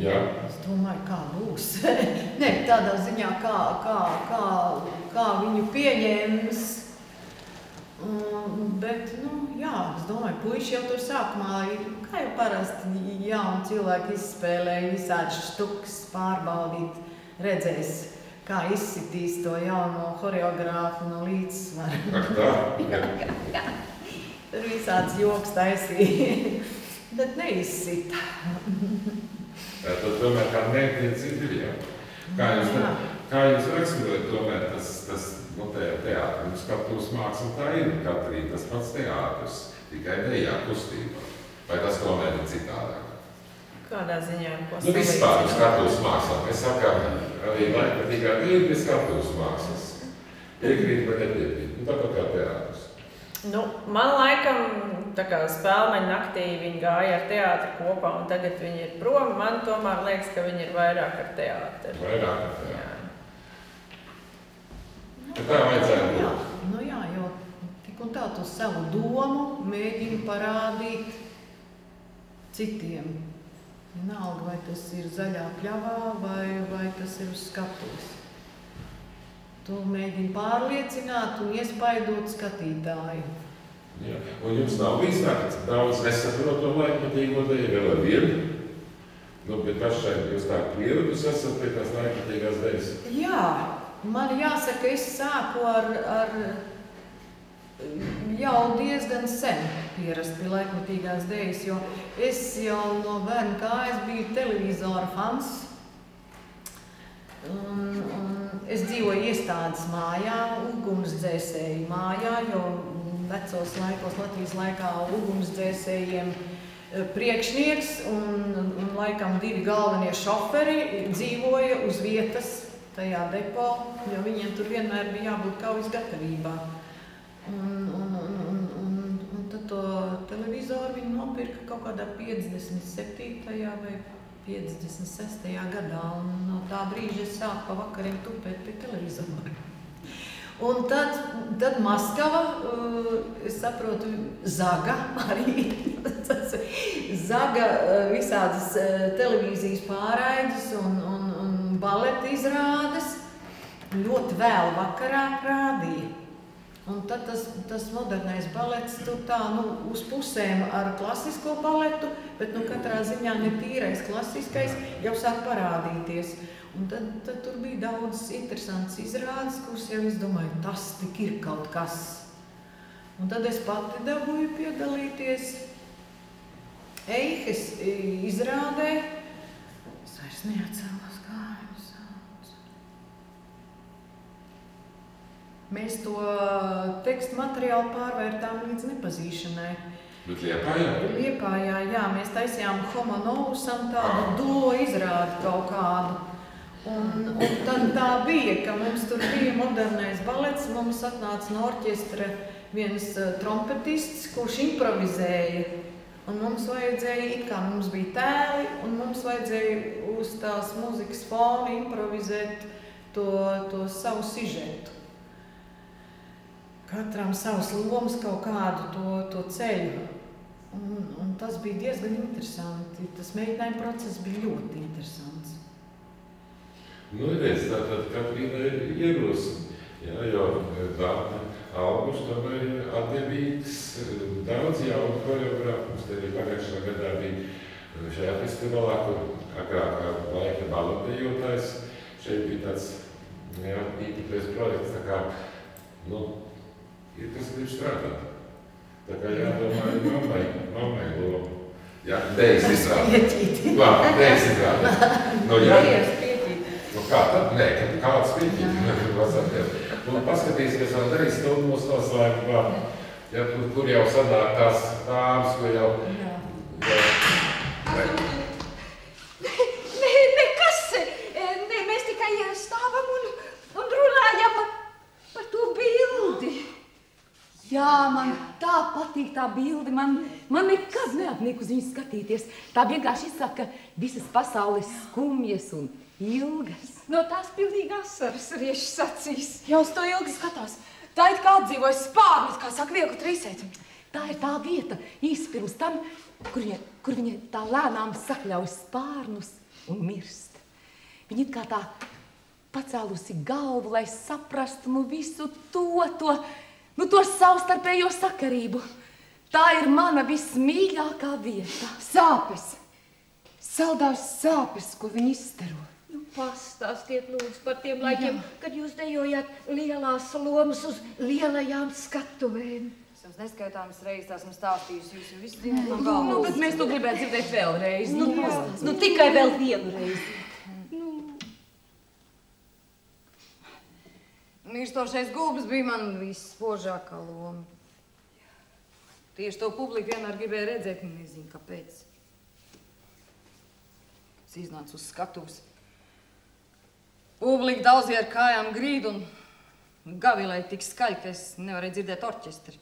jā. Es domāju, kā būs. Ne, tādā ziņā, kā viņu pieņēmis. Bet, jā, es domāju, puiši jau tur sākumā, kā jau parasti jauni cilvēki izspēlēja visādi štukas, pārbaudīt, redzēs, kā izsitīs to jauno horeogrāfu no līdzsvara. Ak tā? Jā. Tur visāds joks taisīja, bet neizsita. Tad tomēr kā mērķiecība ir, jā? Kā jūs raksturojat tomēr tas teātri, skatuves māksla tā ir Katrīna, tas pats teātris, tikai dejā kustībā. Vai tas tomēr ir citādāk? Kādā ziņā? Vispār skatuves māksla. Mēs sakām, arī laikpatīgā ir bez skatuves mākslas. Piekrīt vai nepiekrīt? Tāpat kā teātris. Man laikam, tā kā Spēlmeņa naktī viņi gāja ar teātri kopā, un tagad viņi ir prom. Man tomēr liekas, ka viņi ir vairāk ar teātri. Vairāk ar teātri. Tā vajadzētu būt. Jā, jo tik un tā tu savu domu mēģini parādīt citiem. Vienalga, vai tas ir zaļā pļavā, vai tas ir uz skatuves. Tu mēģini pārliecināt un iespaidot skatītāju. Jā. Un jums nav bijis tā, ka daudz nesaprot to laikmatīgo deju vēl ar vienu? Bet pašai jūs tā pieredus esat pie tās laikmatīgās dejas? Jā. Man jāsaka, es sāku ar jau diezgan sen. pierast pie laikmatīgās dēļas, jo es jau no bērna kājas biju televizora fans. Es dzīvoju iestādes mājā, ugunsdzēsēju mājā, jo vecos laikos Latvijas laikā ugunsdzēsējiem priekšnieks un laikam 2 galvenie šoferi dzīvoja uz vietas tajā depo, jo viņiem tur vienmēr bija jābūt kaujas gatavībā. Un tad to televizoru viņi nopirka kaut kādā 57. vai 56. gadā, un no tā brīža es sāku pa vakariem tupēt pie televizora. Un tad Maskava, es saprotu, Zaga arī, Zaga visādas televīzijas pārraides un baleta izrādes ļoti vēl vakarā rādīja. Un tad tas modernais balets tur tā, uz pusēm ar klasisko baletu, bet katrā ziņā ne tīrais klasiskais jau sāk parādīties. Un tad tur bija daudz interesants izrādes, kuras jau es domāju, tas tik ir kaut kas. Un tad es pati dabūju piedalīties Eihes izrādē. Es vairs neatceros, kā viņu sauc. Mēs to tekstu materiālu pārvērtām līdz nepazīšanai. Bet Liepājā? Liepājā, jā. Mēs taisījām Homo Novusam tādu duo izrādi kaut kādu. Un tad tā bija, ka mums tur bija modernais balets, mums atnāca no orķestra viens trompetists, kurš improvizēja. Un mums vajadzēja, it kā mums bija tēli, un mums vajadzēja uz tās muzikas fona improvizēt to savu sižetu. Katram savas lomas kaut kādu to ceļu. Un tas bija diezgan interesanti. Tas mēģinājuma process bija ļoti interesants. Redz, tātad Katrīna ir ierosina, jo Dārna Augusts tomēr ir atdevīgs daudz jaunu koreogrāfu. Mums te arī pagājušā gadā bija šajā festivalā, kur agrākā laika baletējotājs. Šeit bija tāds īpatais projekts, tā kā, ir kas grib strādāt. Tā kā jādomā mammai lomu. Jā, dēļas izrāda. Labi, dēļas izrāda. Kā tad? Nē, kāds pieķīt. Paskatīsies, vēl darīs stundu mūsu noslēgumā, kur jau sanāk tās dāmas, ko jau... Nekas, mēs tikai stāvam un runājam par to bildi. Jā, man tā patīk tā bildi, man nekad neatniek uz viņu skatīties. Tā vienkārši izsaka visas pasaules skumjas un ilgas. No tās pilnīgi asaras riešas acīs. Jau uz to ilgi skatās. Tā it kā atdzīvojas spārnis, kā saka vieku trīsēt. Tā ir tā vieta īsi pirms tam, kur viņa tā lēnām sakļauj spārnus un mirst. Viņa it kā tā pacēlusi galvu, lai saprastu visu to savstarpējo sakarību. Tā ir mana vismīļākā vieta. Sāpes. Saldās sāpes, ko viņi izstaro. Pastāstiet lūdzu par tiem laikiem, kad jūs dejojāt lielās lomas uz lielajām skatuvēm. Es jums neskaitāmas reizes esmu stāstījusi, jūs jau visu zināt no galvas. Bet mēs to gribētu dzirdēt vēlreiz. Tikai vēl vienu reizi. Mirstošais gulbis bija man visspožākā loma. Tieši to publiku vienmēr gribēja redzēt, un nezinu, kāpēc. Es iznācu uz skatuves. Publika daudzīja ar kājām grīdu un gavilēja tik skaļi, ka es nevarēju dzirdēt orķestri.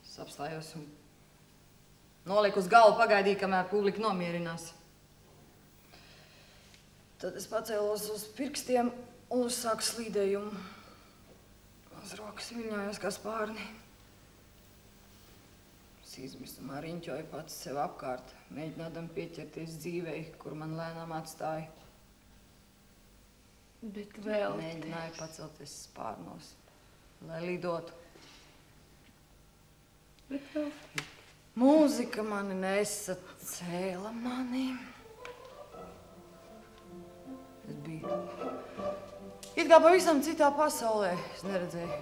Es apstājos un nolieku uz galvu, pagaidīju, kamēr publika nomierinās. Tad es pacēlos uz pirkstiem un uzsāku slīdējumu. Uz rokas viļņājos kā spārni. Izmisumā riņķoju pats sev apkārt, mēģinādam pieķerties dzīvei, kur man lēnām atstāja. Bet vēl... Mēģināju pacelties spārnos, lai lidotu. Bet vēl... Mūzika mani nesa, cēla mani. Es biju it kā pavisam citā pasaulē. Es neredzēju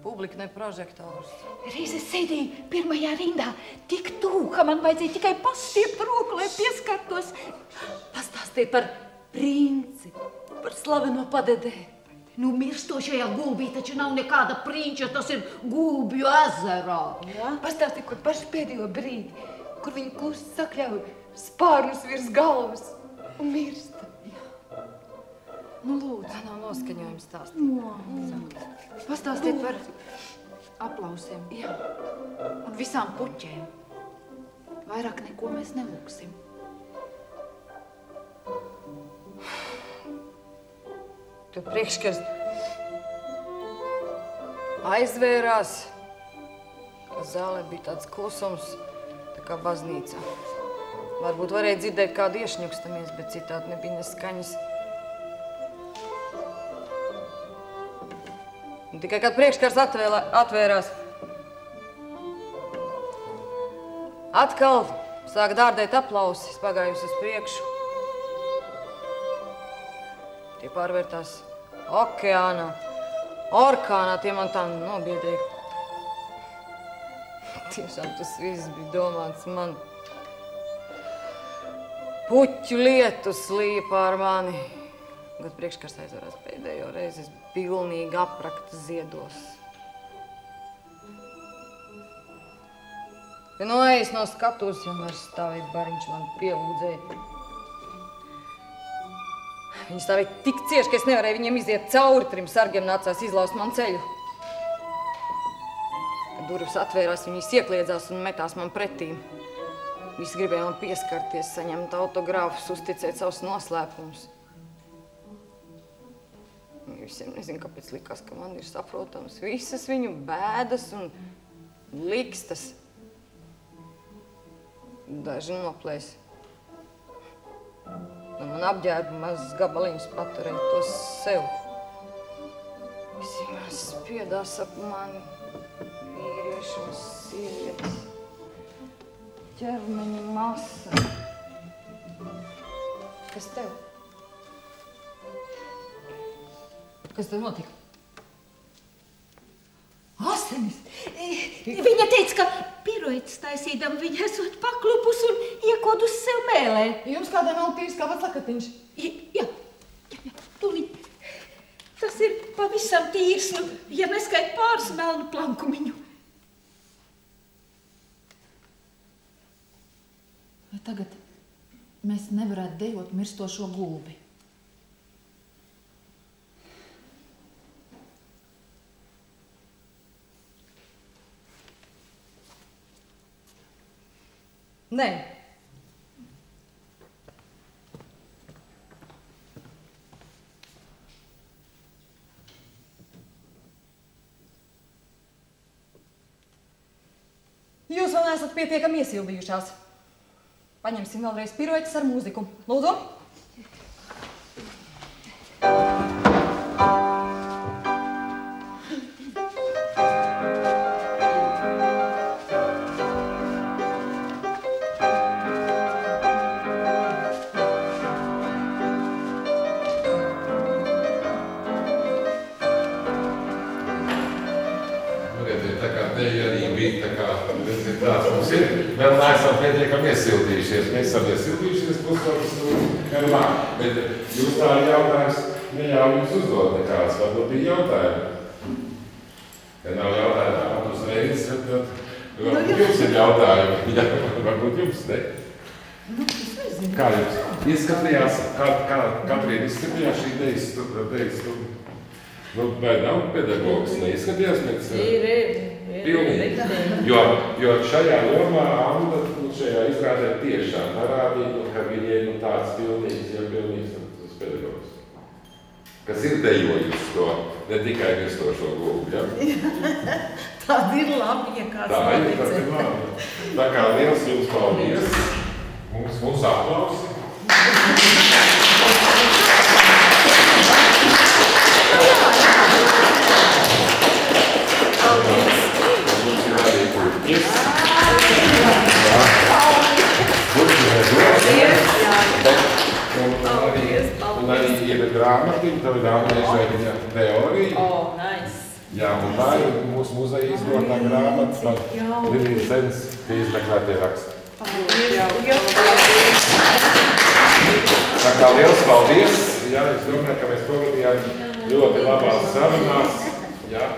publika, ne prožektors. Reiz es sēdīju pirmajā rindā, tik tuvu, ka man vajadzēja tikai pastiept roku, lai pieskartos. Pastāstiet par princi, par slaveno padedē. Nu, mirstošajā gulbī taču nav nekāda prinča, tas ir Gulbju ezerā. Ja? Pastāstiet, kur paši pēdējo brīdi, kur viņi klusi sakļauj spārnus virs galvas un mirsta. Nu, lūdzu. Tā nav noskaņojuma stāstīt. Pastāstiet par aplausiem. Jā. Un visām puķēm. Vairāk neko mēs nelūksim. Tu priekškars aizvērās, ka zālē bija tāds klusums, tā kā baznīcā. Varbūt varēja dzirdēt kādu iešņukstamies, bet citādi nebija neskaņas. Un tikai kad priekškars atvērās, atkal sāk dārdēt aplausi, pagājusi uz priekšu. Tie pārvērtās okeānā, orkānā, tie man tā nobiedēja. Tiešām tas viss bija domāts man. Puķu lietus līja pār mani. Kad priekškars aizvarās pēdējo reizi, es pilnīgi aprakta ziedos. Ja noies no skatuves, jau vairs stāvēt bariņš man pielūdzēja. Viņi stāvēja tik cieši, ka es nevarēju viņiem iziet cauri, 3 sargiem nācās izlaust man ceļu. Kad durvis atvērās, viņi iekliedzās un metās man pretīm. Visi gribēja man pieskarties, saņemt autogrāfus, uzticēt savus noslēpumus. Visiem nezinu, kāpēc likās, ka man ir saprotams visas viņu bēdas un likstas. Daži noplēs. No man apģērba mazas gabaliņas paturēt tos sev. Visi man spiedās ap mani, vīrieši un sievietes. Ķermeņa masa. Kas tev? Kas tev notika? Asinis! Viņa teica, ka piruetes taisīdam viņa esot paklupus un iekodus sev mēlē. Jums kādai nav tīrs kā veclakatiņš? Jā, tūlīt. Tas ir pavisam tīrs, nu, ja neskait pāris melnu plankumiņu. Vai tagad mēs nevarētu dejot mirstošo gulbi? Nē. Jūs vēl neesat pietiekami iesildījušās. Paņemsim vēlreiz piruetes ar mūziku. Lūdzu. Mums ir, vēl neesam pietiekami iesildījušies. Mēs esam iesildījušies, bet jūs tā jautājums neļauj jums uzdot nekāds. Varbūt bija jautājumi. Ja nav jautājumi, tāpat uzreiz, tad varbūt jums ir jautājumi. Jā, varbūt jums ne. Kā jums izskatījās, kā Katrīna izskatījās šī dejas stunda? Vai nav pedagogs, neizskatījās pēc? Pilnīgi. Jo šajā lomā Anda šajā izrādē tiešām parādīja, ka viņai tāds pilnīgs pedagogs. Kas ir dejojusi to, ne tikai mirstošo gulbi, ja? Tāda ir labi, ja kāds noticē. Tā ir labi. Tā kā liels jums paldies. Mums aplausi. Un arī ieved grāmatiņu, tev ir dāmēs vai viņa teorija. Oh, nice. Jā, un tā ir mūsu muzeja izdotā grāmata par Lilijas Zenes pie izmeklētie raksti. Tā kā liels paldies! Jā, es domāju, ka mēs pavadījām ļoti labās sarunās. Jā.